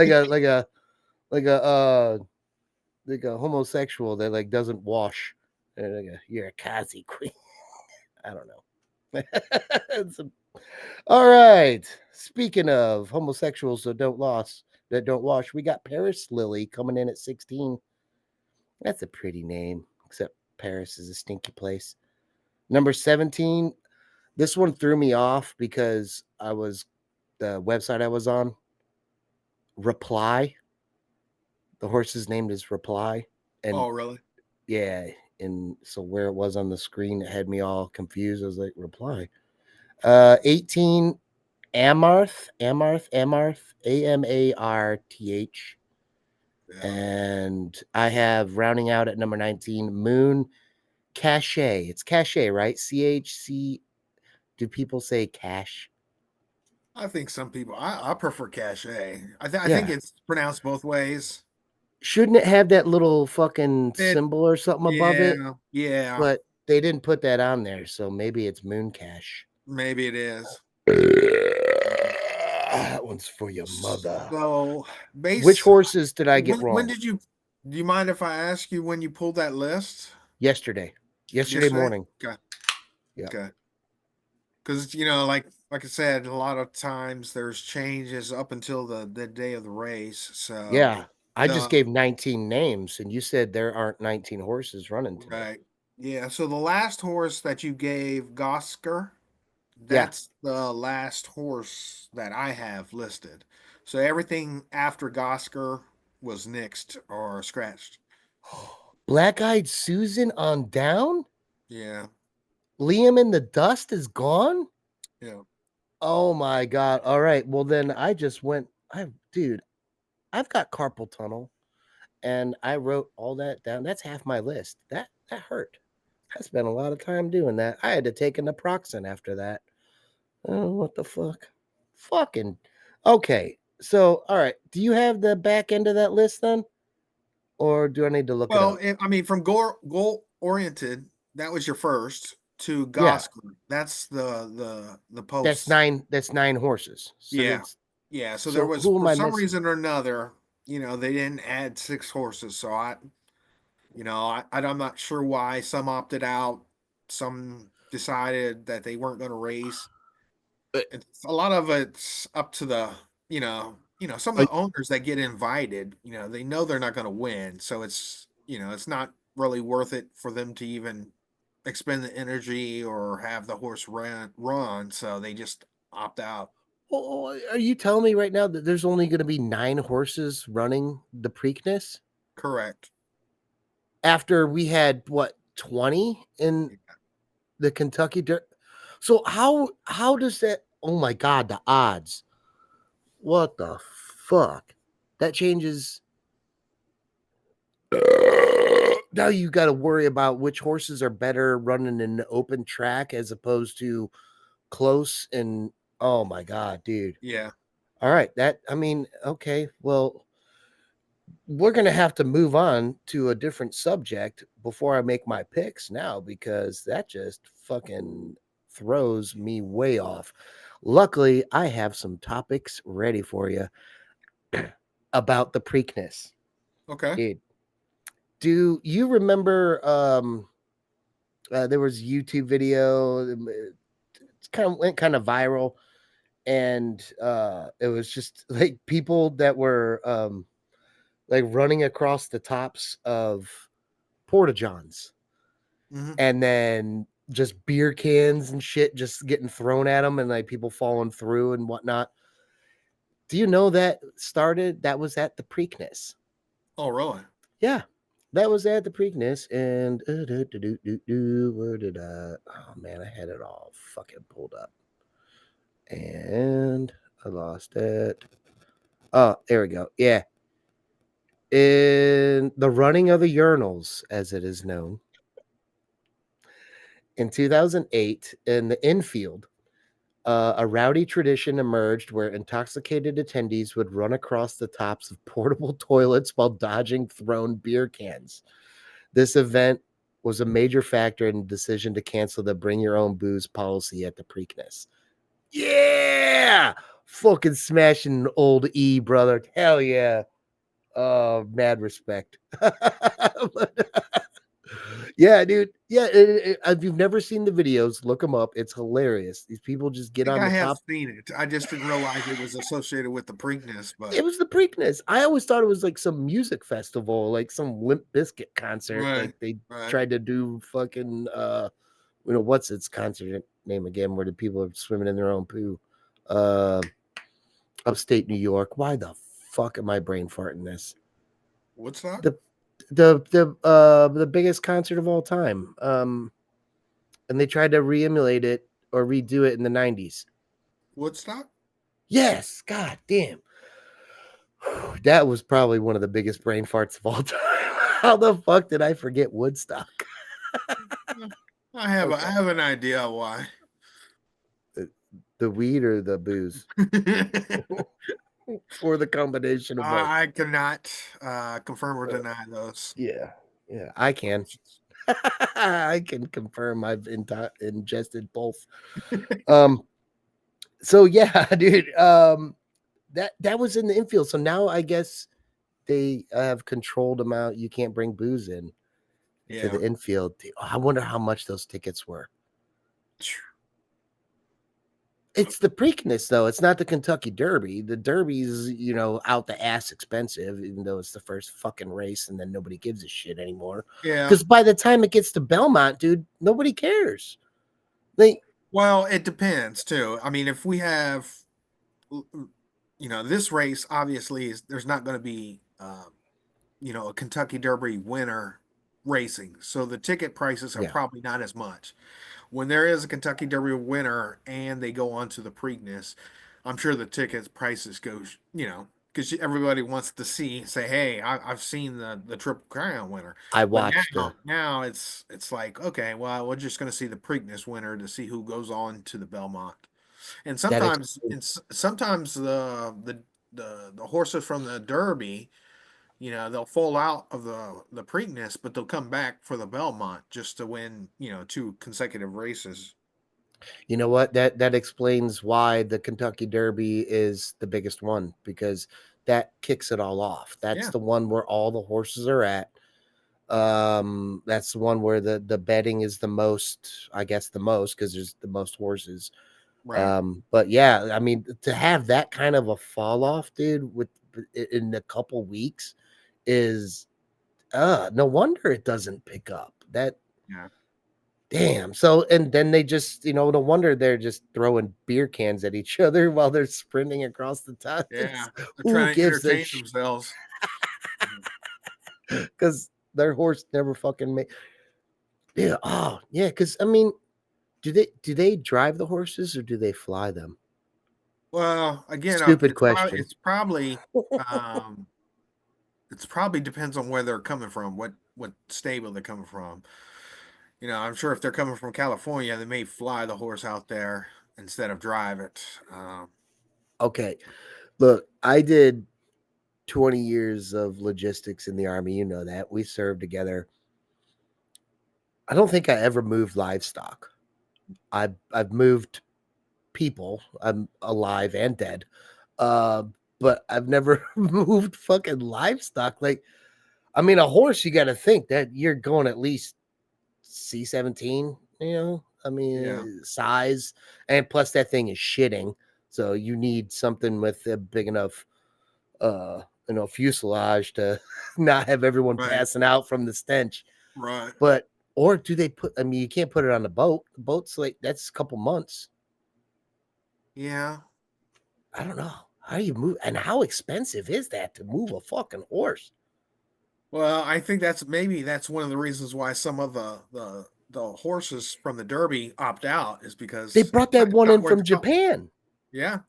[SPEAKER 1] a like a like a like a homosexual that like doesn't wash. You're a Kazi Queen. I don't know. All right. Speaking of homosexuals that don't wash, we got Paris Lily coming in at 16. That's a pretty name, except Paris is a stinky place. Number 17. This one threw me off because the website I was on, Reply. The horse's name is Reply. And
[SPEAKER 2] Oh, really?
[SPEAKER 1] yeah, and so where it was on the screen, it had me all confused. I was like, Reply. 18, Amarth, Amarth.
[SPEAKER 2] Yeah.
[SPEAKER 1] And I have rounding out at number 19, Moon Cachet. It's Cachet, right? CHC. Do people say cash?
[SPEAKER 2] I think some people I prefer cachet. I think
[SPEAKER 1] Yeah.
[SPEAKER 2] it's pronounced both ways.
[SPEAKER 1] Shouldn't it have that little fucking
[SPEAKER 2] It
[SPEAKER 1] symbol or something above it?
[SPEAKER 2] Yeah, yeah,
[SPEAKER 1] But they didn't put that on there, so maybe it's Moon Cash.
[SPEAKER 2] maybe it is.
[SPEAKER 1] That one's for your mother.
[SPEAKER 2] So,
[SPEAKER 1] Which
[SPEAKER 2] base
[SPEAKER 1] horses did I get
[SPEAKER 2] when
[SPEAKER 1] wrong?
[SPEAKER 2] did you do you mind if I ask you when you pulled that list?
[SPEAKER 1] Yesterday. Yesterday
[SPEAKER 2] Yesterday?
[SPEAKER 1] morning.
[SPEAKER 2] Okay.
[SPEAKER 1] Yeah.
[SPEAKER 2] Okay. Because like I said, a lot of times there's changes up until the day of the race. So
[SPEAKER 1] Yeah. I just
[SPEAKER 2] the
[SPEAKER 1] gave 19 names, and you said there aren't 19 horses running today.
[SPEAKER 2] right. Yeah. So the last horse that you gave,
[SPEAKER 1] Yeah.
[SPEAKER 2] That's the last horse that I have listed. So everything after Gosker was nixed or scratched.
[SPEAKER 1] Black Eyed Susan on down?
[SPEAKER 2] Yeah,
[SPEAKER 1] Liam in the Dust is gone?
[SPEAKER 2] yeah.
[SPEAKER 1] Oh my god. All right. Well then I just went dude, I've got carpal tunnel and I wrote all that down. That's half my list. That hurt. I spent a lot of time doing that. I had to take an naproxen after that. Oh, what the fuck? Fucking okay. So, all right. Do you have the back end of that list then? Or do I need to look it
[SPEAKER 2] Well,
[SPEAKER 1] up?
[SPEAKER 2] I mean, from goal oriented, that was your first to
[SPEAKER 1] Yeah.
[SPEAKER 2] Gosker. That's the
[SPEAKER 1] That's
[SPEAKER 2] post.
[SPEAKER 1] nine horses. So
[SPEAKER 2] Yeah,
[SPEAKER 1] that's
[SPEAKER 2] yeah. So there
[SPEAKER 1] so
[SPEAKER 2] was
[SPEAKER 1] who am
[SPEAKER 2] for
[SPEAKER 1] I
[SPEAKER 2] some
[SPEAKER 1] missing?
[SPEAKER 2] reason or another, they didn't add six horses. So I'm not sure why. Some opted out. Some decided that they weren't going to race.
[SPEAKER 1] Uh,
[SPEAKER 2] It's a lot of it's up to some of
[SPEAKER 1] uh,
[SPEAKER 2] the owners that get invited, they know they're not going to win, so it's not really worth it for them to even expend the energy or have the horse run, so they just opt out.
[SPEAKER 1] are you telling me right now that there's only going to be 9 horses running the Preakness
[SPEAKER 2] Correct.
[SPEAKER 1] after we had what 20 in
[SPEAKER 2] Yeah.
[SPEAKER 1] the Kentucky Dirt? So how does that? Oh my god, the odds! What the fuck? That changes. Now you got to worry about which horses are better running in open track as opposed to close and oh my god, dude.
[SPEAKER 2] Yeah.
[SPEAKER 1] All right, that I mean, okay, well, we're gonna have to move on to a different subject before I make my picks now because that just fucking throws me way off. Luckily, I have some topics ready for you about the Preakness.
[SPEAKER 2] Okay.
[SPEAKER 1] Dude, do you remember there was a YouTube video, it kind of went kind of viral and it was just like people that were like running across the tops of porta johns
[SPEAKER 2] Hmm.
[SPEAKER 1] and then just beer cans and shit just getting thrown at them and like people falling through and whatnot. Do you know that was at the Preakness?
[SPEAKER 2] Oh, really?
[SPEAKER 1] Yeah, that was at the Preakness and where did oh man, I had it all fucking pulled up and I lost it. Oh, there we go. Yeah, in the running of the urinals, as it is known, in 2008 in the infield, a rowdy tradition emerged where intoxicated attendees would run across the tops of portable toilets while dodging thrown beer cans. This event was a major factor in the decision to cancel the bring your own booze policy at the Preakness. Yeah! Fucking smashing old E, brother. Hell yeah. Oh, mad respect. Yeah, dude. Yeah, if you've never seen the videos, look them up. It's hilarious. These people just
[SPEAKER 2] I
[SPEAKER 1] get
[SPEAKER 2] think
[SPEAKER 1] on
[SPEAKER 2] I
[SPEAKER 1] the
[SPEAKER 2] have
[SPEAKER 1] top.
[SPEAKER 2] seen it. I just didn't realize it was associated with the Preakness,
[SPEAKER 1] It
[SPEAKER 2] but
[SPEAKER 1] was the Preakness. I always thought it was like some music festival, like some Limp Biscuit concert.
[SPEAKER 2] right,
[SPEAKER 1] Like they
[SPEAKER 2] right.
[SPEAKER 1] tried to do fucking what's its concert name again? Where the people are swimming in their own poo. Uh Upstate New York. Why the fuck am I brain farting this?
[SPEAKER 2] Woodstock?
[SPEAKER 1] The the biggest concert of all time. And they tried to re-emulate it or redo it in the 90s.
[SPEAKER 2] Woodstock?
[SPEAKER 1] Yes, god damn. That was probably one of the biggest brain farts of all time. How the fuck did I forget Woodstock?
[SPEAKER 2] Yeah. I
[SPEAKER 1] Okay.
[SPEAKER 2] have an idea why.
[SPEAKER 1] The weed or the booze? Or the combination of both?
[SPEAKER 2] I cannot confirm or deny those
[SPEAKER 1] Yeah. Yeah, I can.
[SPEAKER 2] options.
[SPEAKER 1] I can confirm I've ingested both. Um, so yeah, dude. That was in the infield. So now I guess they have controlled amount. You can't bring booze in to
[SPEAKER 2] Yeah.
[SPEAKER 1] the infield. I wonder how much those tickets were. It's the Preakness, though. It's not the Kentucky Derby. The Derby's, out the ass expensive, even though it's the first fucking race, and then nobody gives a shit anymore.
[SPEAKER 2] Yeah.
[SPEAKER 1] Because by the time it gets to Belmont, dude, nobody cares. Like,
[SPEAKER 2] Well, it depends too. I mean, if we have, this race obviously is there's not going to be, a Kentucky Derby winner racing, so the ticket prices are
[SPEAKER 1] Yeah,
[SPEAKER 2] probably not as much. When there is a Kentucky Derby winner and they go on to the Preakness, I'm sure the tickets prices go, because everybody wants to say, hey, I've seen the Triple Crown winner.
[SPEAKER 1] I
[SPEAKER 2] But
[SPEAKER 1] watched the.
[SPEAKER 2] now it's like, okay, well, we're just going to see the Preakness winner to see who goes on to the Belmont. And
[SPEAKER 1] That
[SPEAKER 2] sometimes the horses from the Derby, they'll fall out of the Preakness, but they'll come back for the Belmont just to win, two consecutive races.
[SPEAKER 1] You know what? That explains why the Kentucky Derby is the biggest one, because that kicks it all off. That's
[SPEAKER 2] Yeah,
[SPEAKER 1] the one where all the horses are at. That's the one where the betting is the most, I guess the most, because there's the most horses.
[SPEAKER 2] right.
[SPEAKER 1] But yeah, I mean, to have that kind of a fall off, dude, with in a couple weeks is no wonder it doesn't pick up. That
[SPEAKER 2] Yeah,
[SPEAKER 1] damn. So and then they just, no wonder they're just throwing beer cans at each other while they're sprinting across the
[SPEAKER 2] yeah.
[SPEAKER 1] tires.
[SPEAKER 2] They're
[SPEAKER 1] Who
[SPEAKER 2] trying to
[SPEAKER 1] gives a
[SPEAKER 2] entertain
[SPEAKER 1] shit?
[SPEAKER 2] themselves.
[SPEAKER 1] Because their horse never fucking made. Yeah. Oh, yeah. Because I mean, do they drive the horses or do they fly them?
[SPEAKER 2] Well, again,
[SPEAKER 1] Stupid question.
[SPEAKER 2] um, it's probably depends on where they're coming from, what stable they're coming from. I'm sure if they're coming from California, they may fly the horse out there instead of drive it.
[SPEAKER 1] Okay. Look, I did 20 years of logistics in the army. You know that. We served together. I don't think I ever moved livestock. I've moved people. I'm alive and dead. Uh, but I've never moved fucking livestock. Like, I mean, a horse, you got to think that you're going at least C17, I
[SPEAKER 2] Yeah,
[SPEAKER 1] mean, size. And plus, that thing is shitting. So you need something with a big enough, fuselage to not have everyone
[SPEAKER 2] right,
[SPEAKER 1] passing out from the stench.
[SPEAKER 2] right.
[SPEAKER 1] But, or do they put, I mean, you can't put it on the boat. The boat's like, that's a couple months.
[SPEAKER 2] Yeah.
[SPEAKER 1] I don't know. How do you move? And how expensive is that to move a fucking horse?
[SPEAKER 2] Well, I think that's one of the reasons why some of the horses from the Derby opt out is
[SPEAKER 1] They
[SPEAKER 2] because
[SPEAKER 1] brought that
[SPEAKER 2] it's
[SPEAKER 1] one
[SPEAKER 2] not
[SPEAKER 1] in
[SPEAKER 2] worth
[SPEAKER 1] from
[SPEAKER 2] the trouble.
[SPEAKER 1] Japan
[SPEAKER 2] Yeah.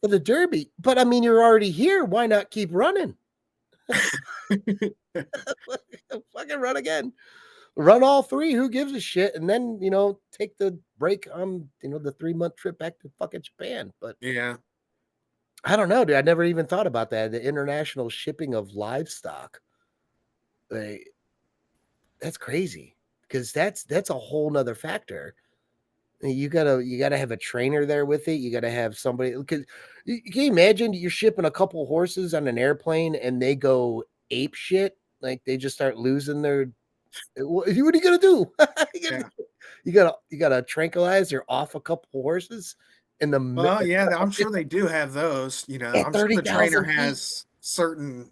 [SPEAKER 1] for the Derby. But I mean, you're already here. Why not keep running? Fucking run again. Run all three. Who gives a shit? And then, take the break on, the 3 month trip back to fucking Japan. But
[SPEAKER 2] Yeah.
[SPEAKER 1] I don't know, dude. I never even thought about that. The international shipping of livestock. Like, that's crazy. Because that's a whole nother factor. You gotta have a trainer there with it. You gotta have somebody because can you imagine you're shipping a couple horses on an airplane and they go ape shit? Like they just start losing their what are you gonna do? you gotta
[SPEAKER 2] Yeah.
[SPEAKER 1] you gotta tranquilize or off a couple horses in the
[SPEAKER 2] Well, yeah, I'm sure they do have those.
[SPEAKER 1] at
[SPEAKER 2] I'm sure the trainer
[SPEAKER 1] 30,000 feet.
[SPEAKER 2] has certain,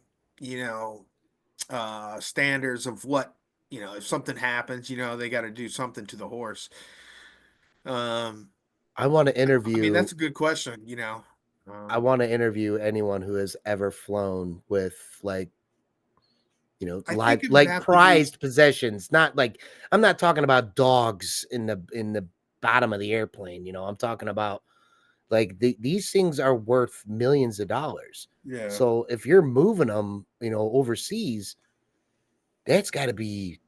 [SPEAKER 2] standards of what, if something happens, they got to do something to the horse. Um,
[SPEAKER 1] I want to
[SPEAKER 2] I mean,
[SPEAKER 1] interview
[SPEAKER 2] that's a good question,
[SPEAKER 1] I
[SPEAKER 2] Um,
[SPEAKER 1] want to interview anyone who has ever flown with like
[SPEAKER 2] I
[SPEAKER 1] live
[SPEAKER 2] think it would
[SPEAKER 1] like
[SPEAKER 2] have to be,
[SPEAKER 1] prized possessions, not like I'm not talking about dogs in the bottom of the airplane, I'm talking about like these things are worth millions of dollars.
[SPEAKER 2] yeah.
[SPEAKER 1] So if you're moving them, overseas, that's got to be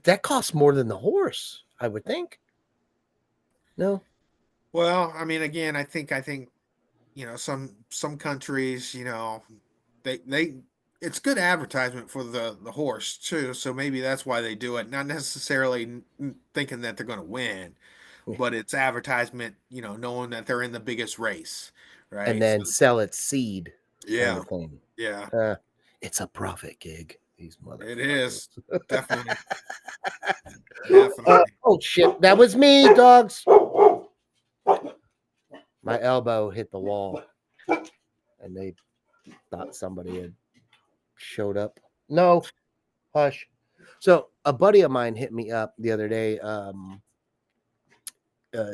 [SPEAKER 1] that costs more than the horse, I would think. No.
[SPEAKER 2] Well, I mean, again, I think, some countries, they it's good advertisement for the horse too. So maybe that's why they do it. Not necessarily thinking that they're going to win, but it's advertisement, knowing that they're in the biggest race,
[SPEAKER 1] And
[SPEAKER 2] right? So
[SPEAKER 1] then sell its seed kind
[SPEAKER 2] yeah,
[SPEAKER 1] of thing.
[SPEAKER 2] yeah,
[SPEAKER 1] Uh, it's a profit gig. These
[SPEAKER 2] it
[SPEAKER 1] motherfuckers.
[SPEAKER 2] is definitely, definitely.
[SPEAKER 1] Oh shit, that was me, dogs. My elbow hit the wall, and they thought somebody had showed up. No, hush. So a buddy of mine hit me up the other day.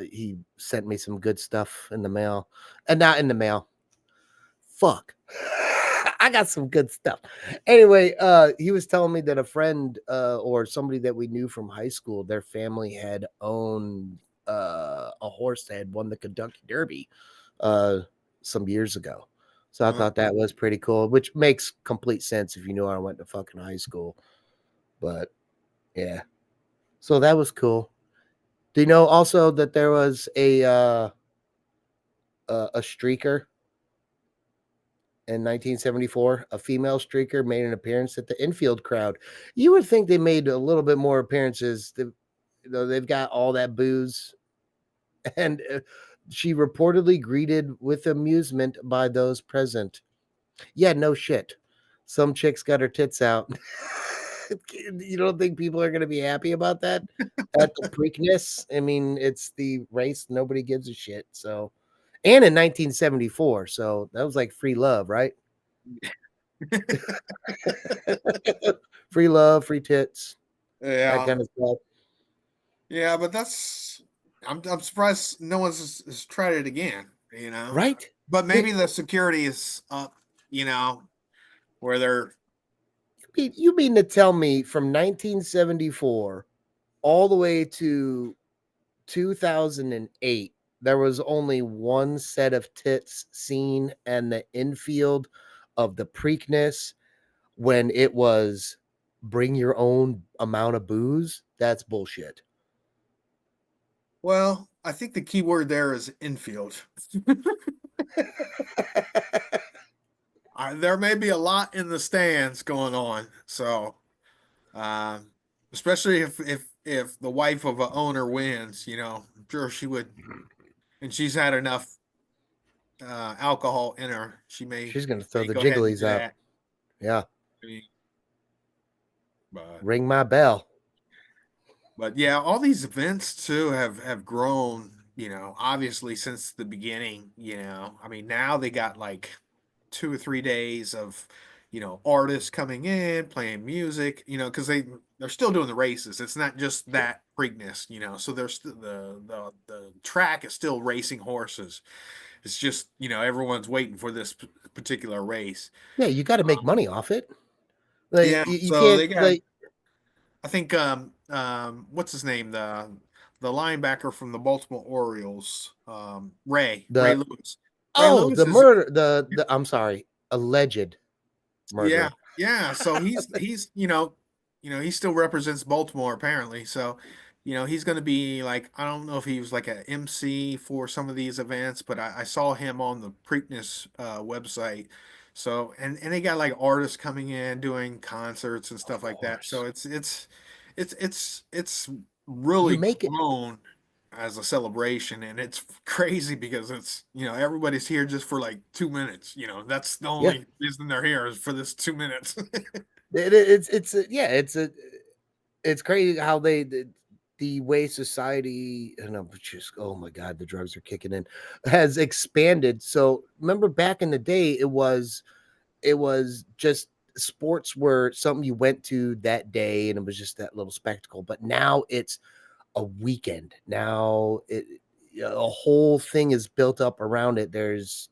[SPEAKER 1] he sent me some good stuff in the mail, and not in the mail. Fuck. I got some good stuff. Anyway, he was telling me that a friend or somebody that we knew from high school, their family had owned a horse that had won the Kentucky Derby uh, some years ago. So I
[SPEAKER 2] Uh,
[SPEAKER 1] thought that was pretty cool, which makes complete sense if you knew I went to fucking high school. But yeah, so that was cool. Do you know also that there was a streaker in 1974? A female streaker made an appearance at the infield crowd. You would think they made a little bit more appearances. They've got all that booze, and she reportedly greeted with amusement by those present. Yeah, no shit. Some chicks got her tits out. You don't think people are going to be happy about that at the Preakness? I mean, it's the race nobody gives a shit. So, and in 1974, so that was like free love, right? Free love, free tits, that
[SPEAKER 2] yeah,
[SPEAKER 1] kind of stuff,
[SPEAKER 2] yeah, but that's I'm surprised no one's has tried it again. You know,
[SPEAKER 1] right?
[SPEAKER 2] but
[SPEAKER 1] The,
[SPEAKER 2] maybe the security is up. You know, where they're
[SPEAKER 1] you mean to tell me from 1974 all the way to 2008, there was only one set of tits seen in the infield of the Preakness when it was bring your own amount of booze? That's bullshit.
[SPEAKER 2] well. I think the key word there is infield. There may be a lot in the stands going on, so um, especially if the wife of a owner wins, you know, I'm sure she would, and she's had enough alcohol in her, she
[SPEAKER 1] She's gonna throw
[SPEAKER 2] may
[SPEAKER 1] the
[SPEAKER 2] go ahead and
[SPEAKER 1] jigglies
[SPEAKER 2] do
[SPEAKER 1] up.
[SPEAKER 2] that.
[SPEAKER 1] Yeah.
[SPEAKER 2] I mean, but
[SPEAKER 1] Ring my bell.
[SPEAKER 2] yeah, all these events too have grown. You know, obviously since the beginning. You know, I mean now they got like 2 or 3 days of artists coming in playing music. You know, because they're still doing the races. It's not just that Preakness. You know, so there's the track is still racing horses. It's just everyone's waiting for this particular race.
[SPEAKER 1] Yeah, you got to make money off it. Like
[SPEAKER 2] Yeah,
[SPEAKER 1] you
[SPEAKER 2] so
[SPEAKER 1] can't
[SPEAKER 2] they got
[SPEAKER 1] like
[SPEAKER 2] I think what's his name, the linebacker from the Baltimore Orioles, Ray
[SPEAKER 1] the
[SPEAKER 2] Lewis. Ray
[SPEAKER 1] oh
[SPEAKER 2] Lewis
[SPEAKER 1] the
[SPEAKER 2] is
[SPEAKER 1] murder the I'm sorry, alleged
[SPEAKER 2] yeah,
[SPEAKER 1] murder.
[SPEAKER 2] yeah. So he's he still represents Baltimore apparently. So he's going to be like, I don't know if he was like an MC for some of these events, but I saw him on the Preakness website. So and they got like artists coming in doing concerts and
[SPEAKER 1] Of
[SPEAKER 2] stuff like that. So
[SPEAKER 1] course.
[SPEAKER 2] it's
[SPEAKER 1] You
[SPEAKER 2] really
[SPEAKER 1] make it.
[SPEAKER 2] grown as a celebration, and it's crazy because it's everybody's here just for like 2 minutes. That's the
[SPEAKER 1] Yeah.
[SPEAKER 2] only reason they're here is for this 2 minutes.
[SPEAKER 1] Yeah, it's crazy how the way society, and I'm just, oh my god, the drugs are kicking in, has expanded. So remember back in the day, it was just sports were something you went to that day, and it was just that little spectacle. But now it's a weekend. Now a whole thing is built up around it. There's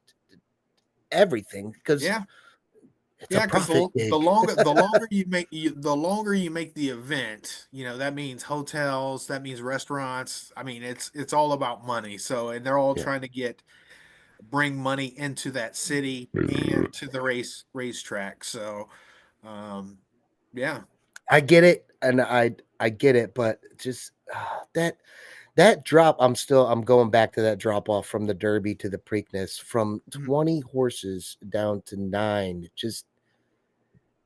[SPEAKER 1] everything because
[SPEAKER 2] Yeah,
[SPEAKER 1] it's a
[SPEAKER 2] yeah, because
[SPEAKER 1] profit
[SPEAKER 2] the
[SPEAKER 1] gig.
[SPEAKER 2] longer you make the event, that means hotels, that means restaurants. I mean, it's all about money. So, and they're all
[SPEAKER 1] Yeah.
[SPEAKER 2] trying to bring money into that city and to the racetrack. So, um, yeah,
[SPEAKER 1] I get it, and I get it, but just that drop, I'm going back to that drop off from the Derby to the Preakness from
[SPEAKER 2] Mhm.
[SPEAKER 1] 20 horses down to 9. Just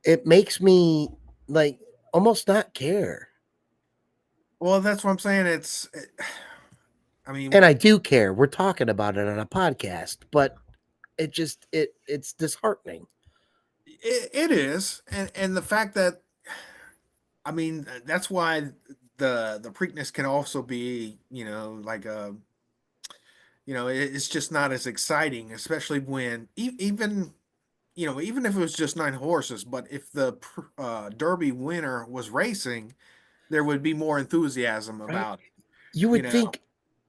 [SPEAKER 1] it makes me like almost not care.
[SPEAKER 2] Well, that's what I'm saying. I
[SPEAKER 1] And
[SPEAKER 2] mean,
[SPEAKER 1] I do care. We're talking about it on a podcast, but it's disheartening.
[SPEAKER 2] it is, and the fact that I mean that's why the Preakness can also be like a it's just not as exciting, especially when even even if it was just 9 horses, but if the Derby winner was racing, there would be more enthusiasm
[SPEAKER 1] Right?
[SPEAKER 2] about it.
[SPEAKER 1] You
[SPEAKER 2] You
[SPEAKER 1] would
[SPEAKER 2] know,
[SPEAKER 1] think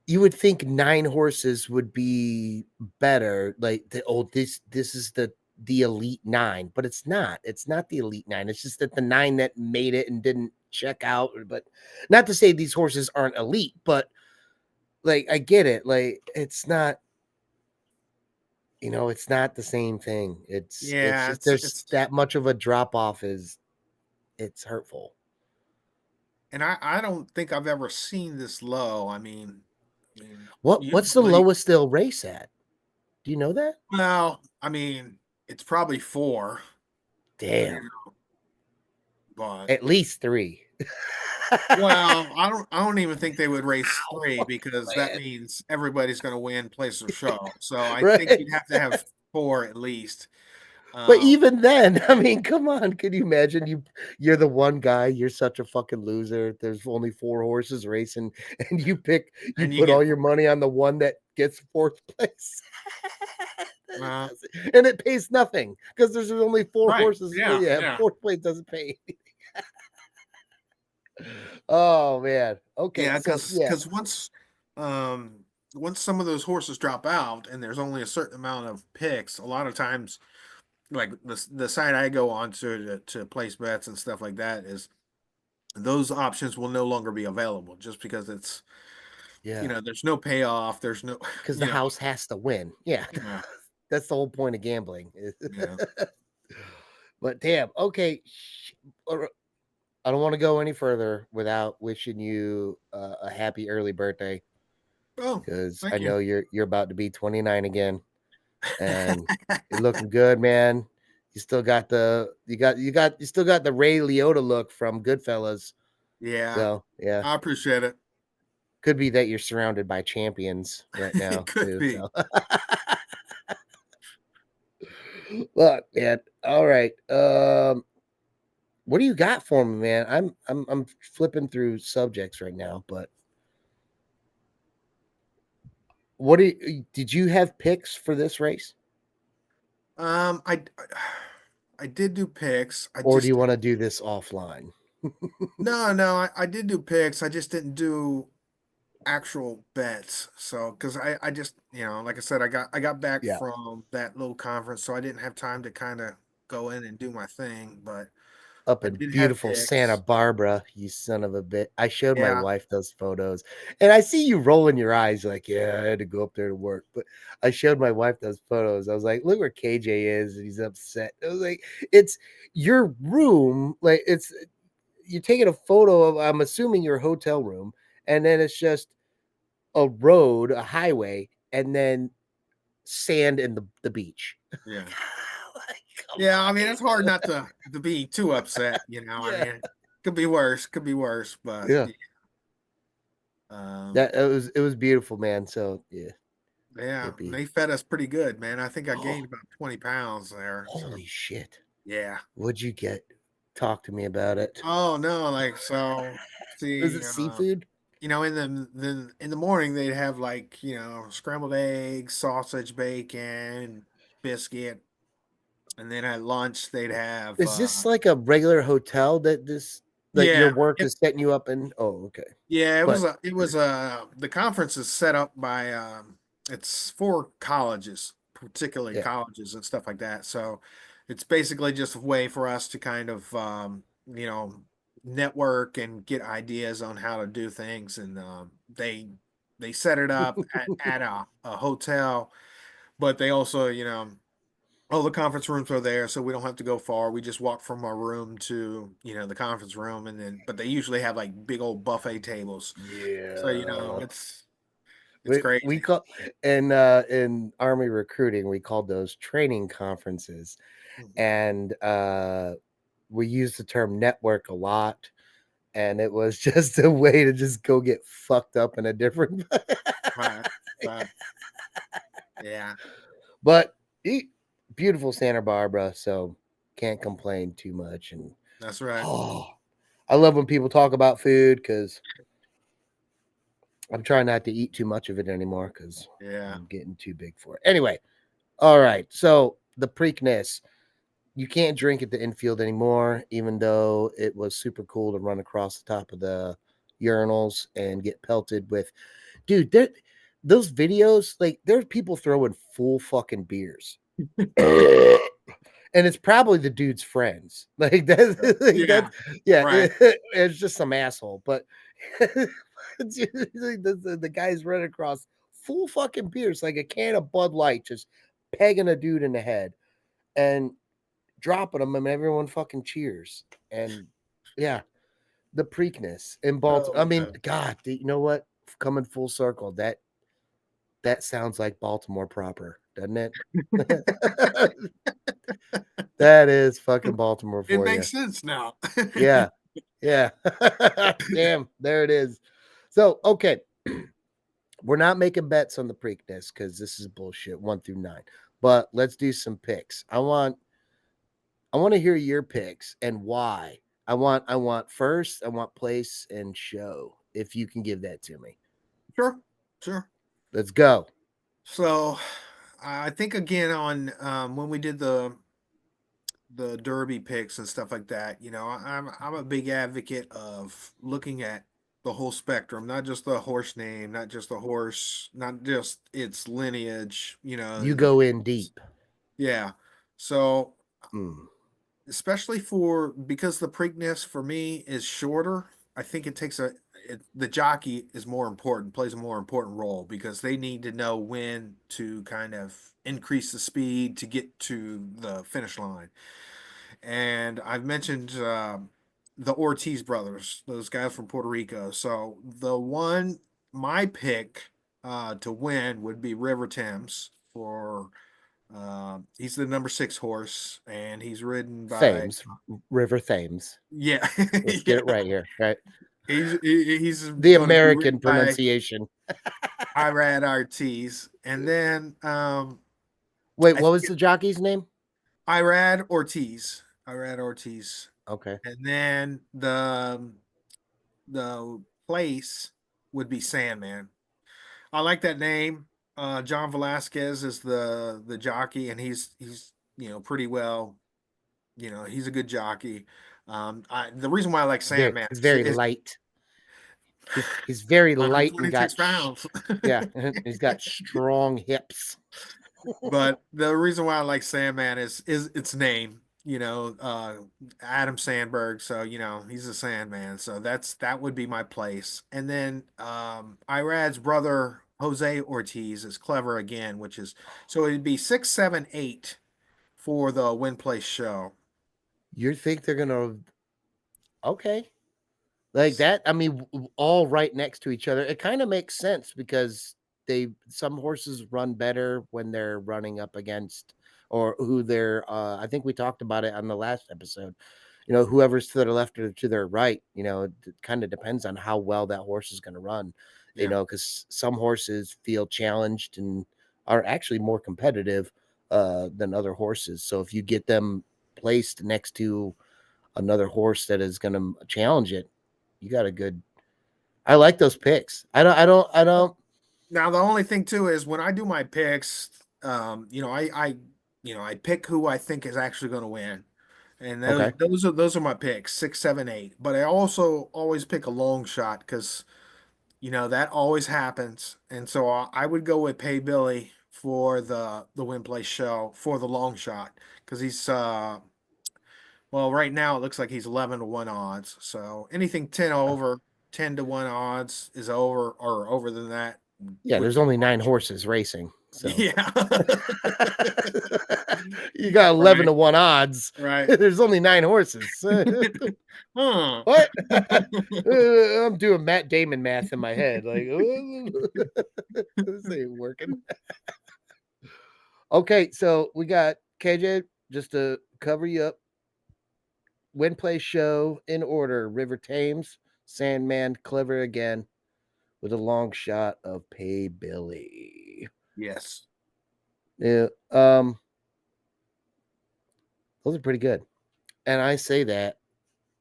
[SPEAKER 1] you would think 9 horses would be better. Like this is the elite 9, but it's not. It's not the elite 9. It's just that the 9 that made it and didn't check out. But not to say these horses aren't elite, but like I get it. Like it's not, it's not the same thing. It's
[SPEAKER 2] Yeah,
[SPEAKER 1] just there's
[SPEAKER 2] it's
[SPEAKER 1] that much of a drop off is it's hurtful.
[SPEAKER 2] and I don't think I've ever seen this low. I mean,
[SPEAKER 1] What's the
[SPEAKER 2] usually,
[SPEAKER 1] lowest they'll race at? Do you know that?
[SPEAKER 2] well, it's probably 4, you
[SPEAKER 1] Damn.
[SPEAKER 2] know, but
[SPEAKER 1] At least 3.
[SPEAKER 2] well, I don't even think they would race 3
[SPEAKER 1] Oh,
[SPEAKER 2] because that
[SPEAKER 1] man.
[SPEAKER 2] means everybody's going to win place or show. So I think
[SPEAKER 1] Right?
[SPEAKER 2] you'd have to have 4 at least.
[SPEAKER 1] But
[SPEAKER 2] Um,
[SPEAKER 1] even then, I mean, come on, could you imagine you're the one guy, you're such a fucking loser. There's only 4 horses racing and you
[SPEAKER 2] and you
[SPEAKER 1] put
[SPEAKER 2] get
[SPEAKER 1] all your money on the one that gets 4th place.
[SPEAKER 2] uh,
[SPEAKER 1] And it pays nothing because there's only 4
[SPEAKER 2] right,
[SPEAKER 1] horses.
[SPEAKER 2] yeah,
[SPEAKER 1] Yeah,
[SPEAKER 2] yeah,
[SPEAKER 1] 4th place doesn't pay. Oh man. Okay,
[SPEAKER 2] yeah,
[SPEAKER 1] so
[SPEAKER 2] because
[SPEAKER 1] yeah.
[SPEAKER 2] um once some of those horses drop out and there's only a certain amount of picks, a lot of times like the site I go on to place bets and stuff like that is those options will no longer be available just because it's
[SPEAKER 1] Yeah.
[SPEAKER 2] there's no payoff, there's no
[SPEAKER 1] Because the
[SPEAKER 2] you know
[SPEAKER 1] house has to win. Yeah.
[SPEAKER 2] yeah,
[SPEAKER 1] That's the whole point of gambling.
[SPEAKER 2] yeah.
[SPEAKER 1] But damn, okay. I don't want to go any further without wishing you a happy early birthday
[SPEAKER 2] Oh,
[SPEAKER 1] because I
[SPEAKER 2] thank you.
[SPEAKER 1] know you're about to be 29 again, and you're looking good, man. You still got you still got the Ray Liotta look from Goodfellas.
[SPEAKER 2] Yeah,
[SPEAKER 1] So yeah,
[SPEAKER 2] I appreciate it.
[SPEAKER 1] could be that you're surrounded by champions right
[SPEAKER 2] It
[SPEAKER 1] now
[SPEAKER 2] could
[SPEAKER 1] too.
[SPEAKER 2] be.
[SPEAKER 1] So look, man. All right. What do you got for me, man? I'm flipping through subjects right now, but did you have picks for this race?
[SPEAKER 2] Um, I I did do picks. I
[SPEAKER 1] Or do
[SPEAKER 2] just
[SPEAKER 1] you want to do this offline?
[SPEAKER 2] no, I did do picks. I just didn't do actual bets. So because I just like I said, I got back
[SPEAKER 1] Yeah.
[SPEAKER 2] from that little conference, so I didn't have time to kind of go in and do my thing. But
[SPEAKER 1] Up
[SPEAKER 2] I
[SPEAKER 1] in
[SPEAKER 2] did have
[SPEAKER 1] beautiful Santa
[SPEAKER 2] picks.
[SPEAKER 1] Barbara, you son of a bit. I showed my
[SPEAKER 2] Yeah,
[SPEAKER 1] wife those photos and I see you rolling your eyes like, yeah, I had to go up there to work. But I showed my wife those photos. I was like, look where KJ is, and he's upset. I was like, it's your room, like you're taking a photo of, I'm assuming, your hotel room, and then it's just a road, a highway, and then sand and the beach.
[SPEAKER 2] yeah,
[SPEAKER 1] Like, come
[SPEAKER 2] yeah. I
[SPEAKER 1] on,
[SPEAKER 2] mean, it's hard
[SPEAKER 1] dude.
[SPEAKER 2] not to be too upset. I
[SPEAKER 1] Yeah.
[SPEAKER 2] mean, could be worse. Could be worse. But
[SPEAKER 1] Yeah.
[SPEAKER 2] yeah, um,
[SPEAKER 1] That it was beautiful, man. So yeah,
[SPEAKER 2] yeah,
[SPEAKER 1] hippie.
[SPEAKER 2] they fed us pretty good, man. I think I gained about 20 pounds there. So
[SPEAKER 1] Holy shit.
[SPEAKER 2] yeah.
[SPEAKER 1] What'd you get? Talk to me about it.
[SPEAKER 2] Oh no, like so.
[SPEAKER 1] Was it
[SPEAKER 2] See,
[SPEAKER 1] seafood?
[SPEAKER 2] in the morning they'd have like scrambled eggs, sausage, bacon, biscuit, and then at lunch they'd have
[SPEAKER 1] Is this like a regular hotel that this like your
[SPEAKER 2] yeah,
[SPEAKER 1] work is setting you up in? Oh, okay.
[SPEAKER 2] yeah.
[SPEAKER 1] But
[SPEAKER 2] The conference is set up by it's for colleges, particularly
[SPEAKER 1] yeah.
[SPEAKER 2] colleges and stuff like that. So it's basically just a way for us to kind of network and get ideas on how to do things. And they set it up at a hotel, but they also all the conference rooms are there, so we don't have to go far. We just walk from our room to the conference room, and then but they usually have like big old buffet tables, so
[SPEAKER 1] Yeah.
[SPEAKER 2] it's
[SPEAKER 1] We
[SPEAKER 2] crazy.
[SPEAKER 1] call in army recruiting, we called those training conferences.
[SPEAKER 2] Mhm.
[SPEAKER 1] And we use the term network a lot, and it was just a way to just go get fucked up in a different
[SPEAKER 2] Right, right, yeah,
[SPEAKER 1] but beautiful Santa Barbara, so can't complain too much. And
[SPEAKER 2] that's right.
[SPEAKER 1] oh, I love when people talk about food because I'm trying not to eat too much of it anymore because
[SPEAKER 2] Yeah.
[SPEAKER 1] I'm getting too big for it. Anyway, all right. So the Preakness, you can't drink at the infield anymore, even though it was super cool to run across the top of the urinals and get pelted with dude, those videos, like, there's people throwing full fucking beers. And it's probably the dude's friends. Like that, like
[SPEAKER 2] Yeah,
[SPEAKER 1] that, yeah,
[SPEAKER 2] right.
[SPEAKER 1] it's just some asshole. But the guy's running across full fucking beers, like a can of Bud Light, just pegging a dude in the head and dropping him, and everyone fucking cheers. And yeah, the Preakness in Baltimore. I
[SPEAKER 2] Oh
[SPEAKER 1] mean,
[SPEAKER 2] no.
[SPEAKER 1] God, you know what? Coming full circle, that sounds like Baltimore proper, doesn't it? That is fucking Baltimore
[SPEAKER 2] It
[SPEAKER 1] for you.
[SPEAKER 2] makes sense now.
[SPEAKER 1] Yeah. Yeah. Damn, there it is. So, okay, we're not making bets on the Preakness because this is bullshit 1 through 9. But let's do some picks. I want to hear your picks and why. I want first, I want place and show. If you can give that to me.
[SPEAKER 2] Sure, sure.
[SPEAKER 1] Let's go.
[SPEAKER 2] So, I think again on when we did the Derby picks and stuff like that, I'm a big advocate of looking at the whole spectrum, not just the horse name, not just the horse, not just its lineage,
[SPEAKER 1] You go in deep.
[SPEAKER 2] yeah. So
[SPEAKER 1] Mm.
[SPEAKER 2] especially because the Preakness for me is shorter, I think the jockey is more important, plays a more important role because they need to know when to kind of increase the speed to get to the finish line. And I've mentioned the Ortiz brothers, those guys from Puerto Rico. So my pick to win would be River Thames for. He's the number 6 horse, and he's ridden by
[SPEAKER 1] Thames, River Thames.
[SPEAKER 2] yeah,
[SPEAKER 1] Let's get
[SPEAKER 2] yeah.
[SPEAKER 1] it right here, right?
[SPEAKER 2] He's
[SPEAKER 1] The
[SPEAKER 2] going to be
[SPEAKER 1] American
[SPEAKER 2] ridden by
[SPEAKER 1] pronunciation.
[SPEAKER 2] Irad Ortiz, and then
[SPEAKER 1] Wait,
[SPEAKER 2] I
[SPEAKER 1] what
[SPEAKER 2] think
[SPEAKER 1] was the jockey's name?
[SPEAKER 2] Irad Ortiz,
[SPEAKER 1] Okay.
[SPEAKER 2] and then the place would be Sandman. I like that name. John Velasquez is the jockey, and he's pretty well. He's a good jockey. The reason why I like
[SPEAKER 1] Very
[SPEAKER 2] Sandman
[SPEAKER 1] very
[SPEAKER 2] is
[SPEAKER 1] light. He's very light and
[SPEAKER 2] 126 pounds.
[SPEAKER 1] yeah, he's got strong hips.
[SPEAKER 2] But the reason why I like Sandman is its name. Adam Sandberg. So he's a Sandman. So that would be my place. And then Irad's brother Jose Ortiz is clever again, which is so it'd be 6, 7, 8 for the win place show.
[SPEAKER 1] You think they're gonna okay. Like that, I mean, all right next to each other. It kind of makes sense because some horses run better when they're running up against or who they're I think we talked about it on the last episode. Whoever's to their left or to their right, it kind of depends on how well that horse is going to run,
[SPEAKER 2] Yeah.
[SPEAKER 1] because some horses feel challenged and are actually more competitive than other horses. So if you get them placed next to another horse that is going to challenge it, you got a good. I like those picks. I don't.
[SPEAKER 2] Now the only thing too is when I do my picks, I pick who I think is actually going to win, and those
[SPEAKER 1] Okay.
[SPEAKER 2] those are those are my picks 6, 7, 8. But I also always pick a long shot because that always happens, and so I would go with Pay Billy for the win place show for the long shot because he's well right now it looks like he's 11 to 1 odds. So anything 10 to 1 odds is over or over than that
[SPEAKER 1] Yeah,
[SPEAKER 2] would
[SPEAKER 1] there's
[SPEAKER 2] be
[SPEAKER 1] only
[SPEAKER 2] long
[SPEAKER 1] 9
[SPEAKER 2] shot.
[SPEAKER 1] horses racing, so
[SPEAKER 2] Yeah.
[SPEAKER 1] you got 11
[SPEAKER 2] Right,
[SPEAKER 1] to 1 odds.
[SPEAKER 2] right.
[SPEAKER 1] There's only 9 horses.
[SPEAKER 2] Huh.
[SPEAKER 1] What? I'm doing Matt Damon math in my head. Like, this ain't working. Okay, so we got KJ just to cover you up. Win, play, show in order: River Thames, Sandman, Clever again, with a long shot of Pay Billy.
[SPEAKER 2] Yes.
[SPEAKER 1] Yeah, those are pretty good. And I say that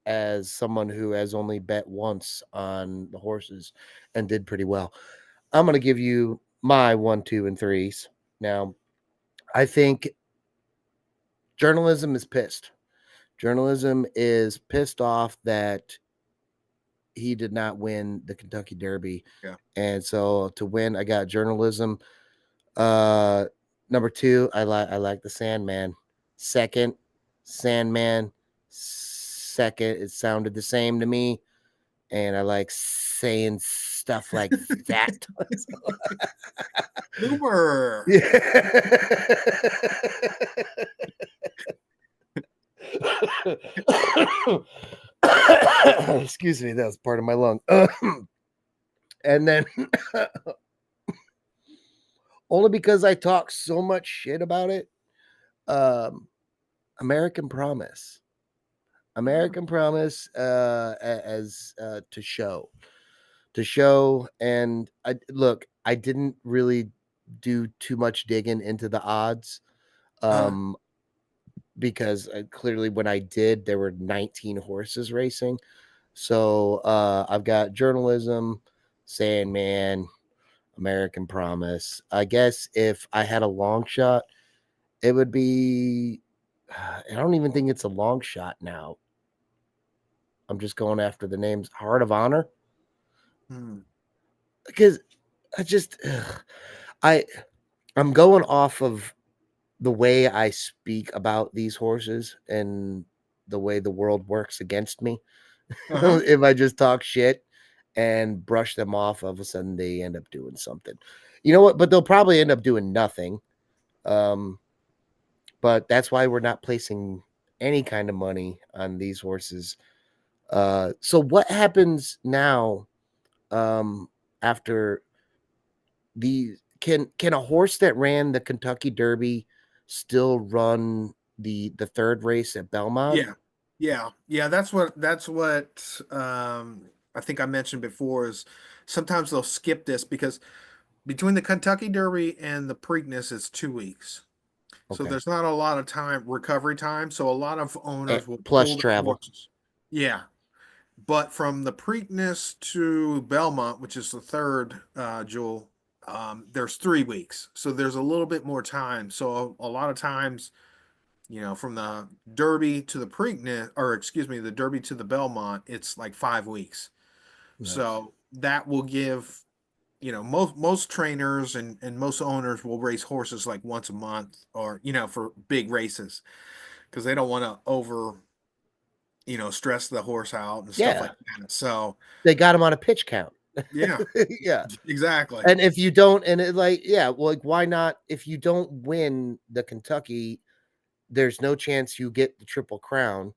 [SPEAKER 1] as someone who has only bet once on the horses and did pretty well. I'm going to give you my 1, 2, and threes. Now, I think journalism is pissed. Journalism is pissed off that he did not win the Kentucky Derby.
[SPEAKER 2] Yeah.
[SPEAKER 1] And so to win, I got journalism. Uh, Number two, I like the Sandman. Second, Sandman. Second, it sounded the same to me, and I like saying stuff like that.
[SPEAKER 2] Boomer.
[SPEAKER 1] Yeah. Excuse me, that was part of my lung. And then only because I talk so much shit about it. Um, American Promise.
[SPEAKER 2] Mm.
[SPEAKER 1] American Promise as to show, and I look, I didn't really do too much digging into the odds,
[SPEAKER 2] Uh,
[SPEAKER 1] um because clearly when I did there were 19 horses racing. So I've got journalism, Sandman, American Promise. I guess if I had a long shot, it would be I don't even think it's a long shot now. I'm just going after the names. Heart of Honor,
[SPEAKER 2] hmm.
[SPEAKER 1] because I just I I'm going off of the way I speak about these horses and the way the world works against me.
[SPEAKER 2] Uh-huh.
[SPEAKER 1] If I just talk shit and brush them off, all of a sudden they end up doing something. You know what? But they'll probably end up doing nothing. Um, but that's why we're not placing any kind of money on these horses. So what happens now, after the can a horse that ran the Kentucky Derby still run the third race at Belmont?
[SPEAKER 2] Yeah. Yeah. That's what I think I mentioned before is sometimes they'll skip this because between the Kentucky Derby and the Preakness, it's 2 weeks. So
[SPEAKER 1] Okay.
[SPEAKER 2] there's not a lot of time, recovery time. So a lot of owners will
[SPEAKER 1] Plus
[SPEAKER 2] pull their
[SPEAKER 1] travel.
[SPEAKER 2] horses. Yeah. But from the Preakness to Belmont, which is the third jewel, there's 3 weeks. So there's a little bit more time. So a lot of times, from the Derby to the Preakness, or excuse me, the Derby to the Belmont, it's like 5 weeks.
[SPEAKER 1] Nice.
[SPEAKER 2] So that will give, most trainers and most owners will race horses like once a month or, for big races because they don't want to stress the horse out and stuff
[SPEAKER 1] Yeah.
[SPEAKER 2] like that. So,
[SPEAKER 1] They got him on a pitch count.
[SPEAKER 2] yeah,
[SPEAKER 1] Yeah.
[SPEAKER 2] exactly.
[SPEAKER 1] And if you don't, and it like, yeah, well, like, why not? If you don't win the Kentucky, there's no chance you get the Triple Crown.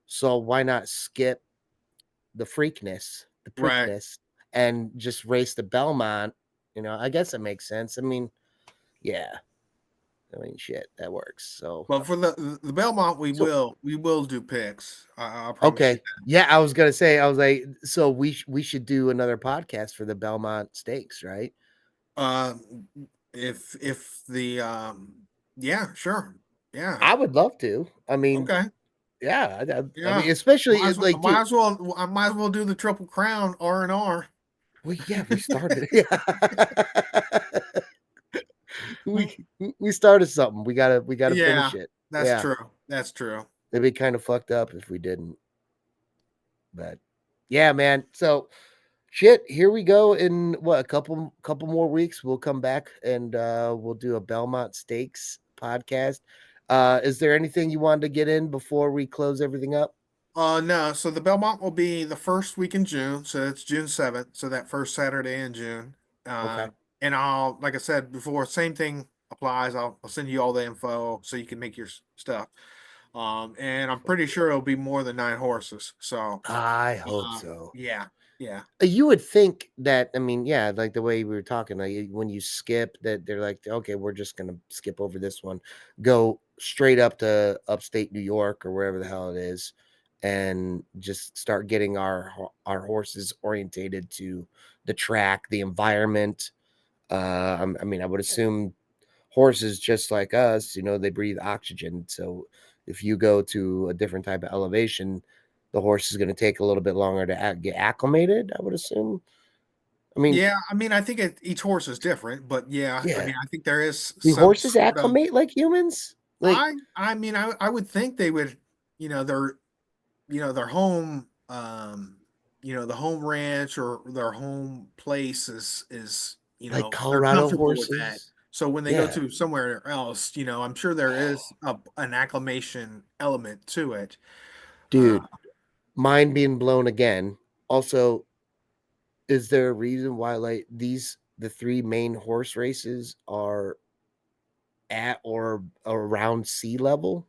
[SPEAKER 1] So why not skip the the
[SPEAKER 2] Right.
[SPEAKER 1] Preakness, and just race the Belmont? I guess it makes sense. I mean, yeah, I mean, shit, that works. So,
[SPEAKER 2] But for the Belmont, we
[SPEAKER 1] so
[SPEAKER 2] will we will do picks. I promise you
[SPEAKER 1] okay, yeah, I was gonna say, I was like, so we should do another podcast for the Belmont Stakes, right?
[SPEAKER 2] that. If the yeah, sure. Yeah.
[SPEAKER 1] I would love to. I mean,
[SPEAKER 2] Okay.
[SPEAKER 1] yeah, I
[SPEAKER 2] Yeah.
[SPEAKER 1] mean, especially
[SPEAKER 2] Might as well,
[SPEAKER 1] like, dude,
[SPEAKER 2] I might as well do the Triple Crown R&R.
[SPEAKER 1] well, yeah, we started. Yeah. we started something. We gotta finish
[SPEAKER 2] Yeah,
[SPEAKER 1] it.
[SPEAKER 2] that's
[SPEAKER 1] Yeah,
[SPEAKER 2] true. That's true.
[SPEAKER 1] it'd be kind of fucked up if we didn't. But yeah, man. So shit, here we go. In what, a couple more weeks, we'll come back and we'll do a Belmont Stakes podcast. Is there anything you wanted to get in before we close everything up?
[SPEAKER 2] No, so the Belmont will be the first week in June, so it's June 7th, so that first Saturday in June.
[SPEAKER 1] Okay.
[SPEAKER 2] And like I said before, same thing applies. I'll send you all the info so you can make your stuff. And I'm
[SPEAKER 1] Fuck
[SPEAKER 2] pretty
[SPEAKER 1] yeah.
[SPEAKER 2] sure it'll be more than 9 horses. So,
[SPEAKER 1] I hope so.
[SPEAKER 2] yeah, yeah,
[SPEAKER 1] You would think that, I mean, yeah, like the way we were talking, like when you skip that, they're like, okay, we're just gonna skip over this one, go straight up to upstate New York or wherever the hell it is, and just start getting our horses orientated to the track, the environment. I mean, I would assume horses, just like us, they breathe oxygen. So if you go to a different type of elevation, the horse is going to take a little bit longer to get acclimated, I would assume. I mean,
[SPEAKER 2] yeah. I mean, I think each horse is different, but yeah, I
[SPEAKER 1] yeah.
[SPEAKER 2] mean, I think there is
[SPEAKER 1] Do
[SPEAKER 2] some
[SPEAKER 1] horses
[SPEAKER 2] sort of.
[SPEAKER 1] acclimate like humans? Like,
[SPEAKER 2] I mean, I would think they would. Their home. the home ranch or their home place is
[SPEAKER 1] Like
[SPEAKER 2] they're
[SPEAKER 1] Colorado
[SPEAKER 2] comfortable with that.
[SPEAKER 1] horses.
[SPEAKER 2] So when they go
[SPEAKER 1] Yeah.
[SPEAKER 2] to somewhere else, I'm sure there is an acclimation element to it. Uh,
[SPEAKER 1] Dude, mind being blown again. Also, is there a reason why like the three main horse races are at or around sea level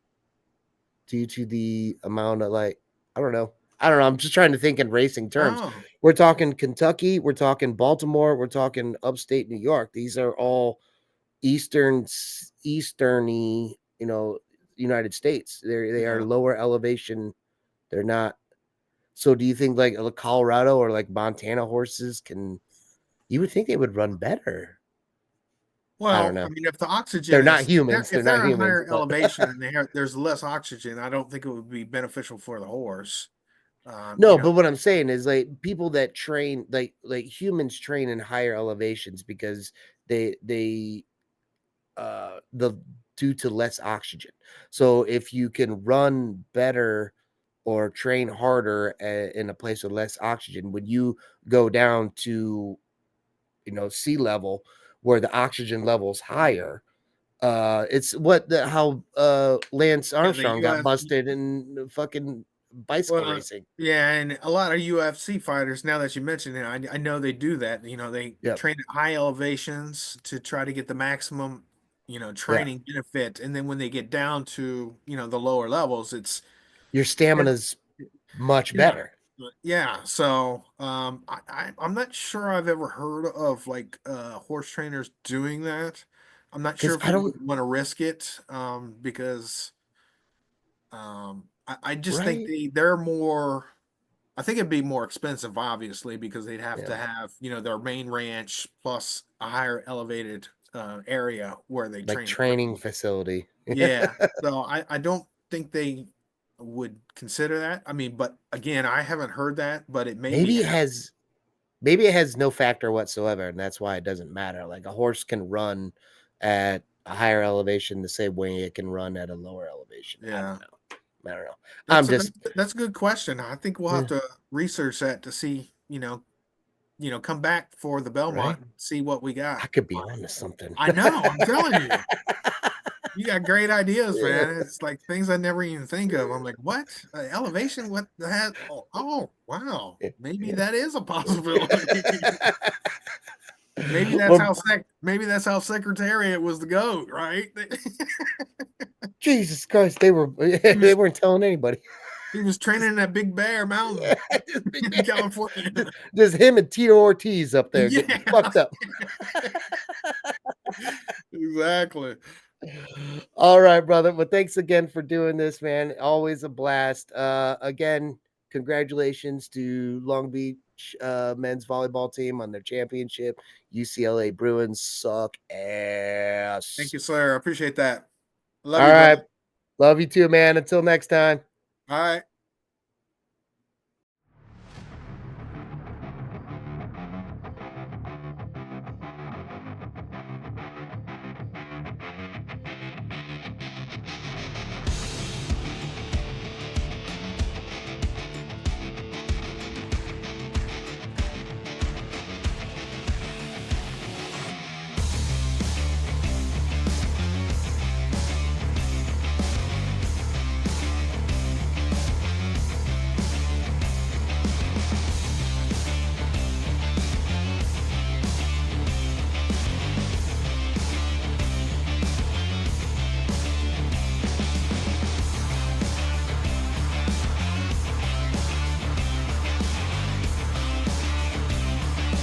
[SPEAKER 1] due to the amount of like I don't know. I'm just trying to think in racing terms.
[SPEAKER 2] oh,
[SPEAKER 1] We're talking Kentucky, we're talking Baltimore, we're talking upstate New York. These are all easterny, United States. They are
[SPEAKER 2] yeah.
[SPEAKER 1] lower elevation. They're not. So do you think like Colorado or like Montana horses can? You would think they would run better. I don't
[SPEAKER 2] Well, I
[SPEAKER 1] know.
[SPEAKER 2] mean, if the
[SPEAKER 1] They're
[SPEAKER 2] oxygen
[SPEAKER 1] not
[SPEAKER 2] is
[SPEAKER 1] humans. They're
[SPEAKER 2] if
[SPEAKER 1] not
[SPEAKER 2] they're at a
[SPEAKER 1] humans,
[SPEAKER 2] higher
[SPEAKER 1] but
[SPEAKER 2] elevation and there's less oxygen, I don't think it would be beneficial for the horse. Um, you
[SPEAKER 1] no.
[SPEAKER 2] know,
[SPEAKER 1] But what I'm saying is like people that train like humans train in higher elevations because they the due to less oxygen. So if you can run better or train harder in a place with less oxygen, when you go down to sea level where the oxygen level is higher, it's how Lance
[SPEAKER 2] yeah, the
[SPEAKER 1] Armstrong got
[SPEAKER 2] UF.
[SPEAKER 1] busted in fucking bicycle
[SPEAKER 2] Well,
[SPEAKER 1] racing.
[SPEAKER 2] yeah, and a lot of UFC fighters, now that you mention it, I know they do that. They
[SPEAKER 1] Yep.
[SPEAKER 2] train at high elevations to try to get the maximum,
[SPEAKER 1] Yeah.
[SPEAKER 2] training benefit. And then when they get down to, the lower levels, it's,
[SPEAKER 1] Your stamina's much
[SPEAKER 2] yeah.
[SPEAKER 1] better
[SPEAKER 2] Yeah. So, I'm not sure I've ever heard of like horse trainers doing that. I'm not sure
[SPEAKER 1] because
[SPEAKER 2] if
[SPEAKER 1] I
[SPEAKER 2] they
[SPEAKER 1] don't
[SPEAKER 2] would want to risk it, because I just think
[SPEAKER 1] right.
[SPEAKER 2] they're more. I think it'd be more expensive, obviously, because they'd have to
[SPEAKER 1] Yeah.
[SPEAKER 2] have, their main ranch plus a higher elevated area where they
[SPEAKER 1] Like
[SPEAKER 2] train
[SPEAKER 1] training
[SPEAKER 2] equipment.
[SPEAKER 1] facility.
[SPEAKER 2] Yeah. So I don't think they would consider that. I mean, but again, I haven't heard that, but it may be
[SPEAKER 1] maybe it
[SPEAKER 2] happening.
[SPEAKER 1] has maybe it has no factor whatsoever, and that's why it doesn't matter. Like a horse can run at a higher elevation the same way it can run at a lower elevation. I don't
[SPEAKER 2] Yeah.
[SPEAKER 1] know. I don't know. I'm
[SPEAKER 2] That's a,
[SPEAKER 1] just
[SPEAKER 2] that's a good question. I think we'll have
[SPEAKER 1] eh,
[SPEAKER 2] to research that to see, come back for the Belmont
[SPEAKER 1] right.
[SPEAKER 2] and see what we
[SPEAKER 1] I
[SPEAKER 2] got.
[SPEAKER 1] could be on to something.
[SPEAKER 2] I know, I'm telling you. You got great ideas, man. It's like things I never even think of. I'm like, what? Elevation? What the heck? Oh, wow. Maybe that is a possibility.
[SPEAKER 1] Well,
[SPEAKER 2] Maybe that's how Secretariat was the goat, right?
[SPEAKER 1] Jesus Christ, they were
[SPEAKER 2] he
[SPEAKER 1] they
[SPEAKER 2] was
[SPEAKER 1] weren't telling anybody.
[SPEAKER 2] he was training in that Big Bear Mountain
[SPEAKER 1] Just big
[SPEAKER 2] in
[SPEAKER 1] man.
[SPEAKER 2] California.
[SPEAKER 1] Just him and Tito Ortiz up there getting
[SPEAKER 2] Yeah,
[SPEAKER 1] fucked up.
[SPEAKER 2] exactly.
[SPEAKER 1] All right, brother. Well, thanks again for doing this, man. Always a blast. Again, congratulations to Long Beach men's volleyball team on their championship. UCLA Bruins suck
[SPEAKER 2] Thank
[SPEAKER 1] ass.
[SPEAKER 2] you, sir. I appreciate that. Love
[SPEAKER 1] All
[SPEAKER 2] you, brother.
[SPEAKER 1] right. Love you too, man. Until next time.
[SPEAKER 2] All right.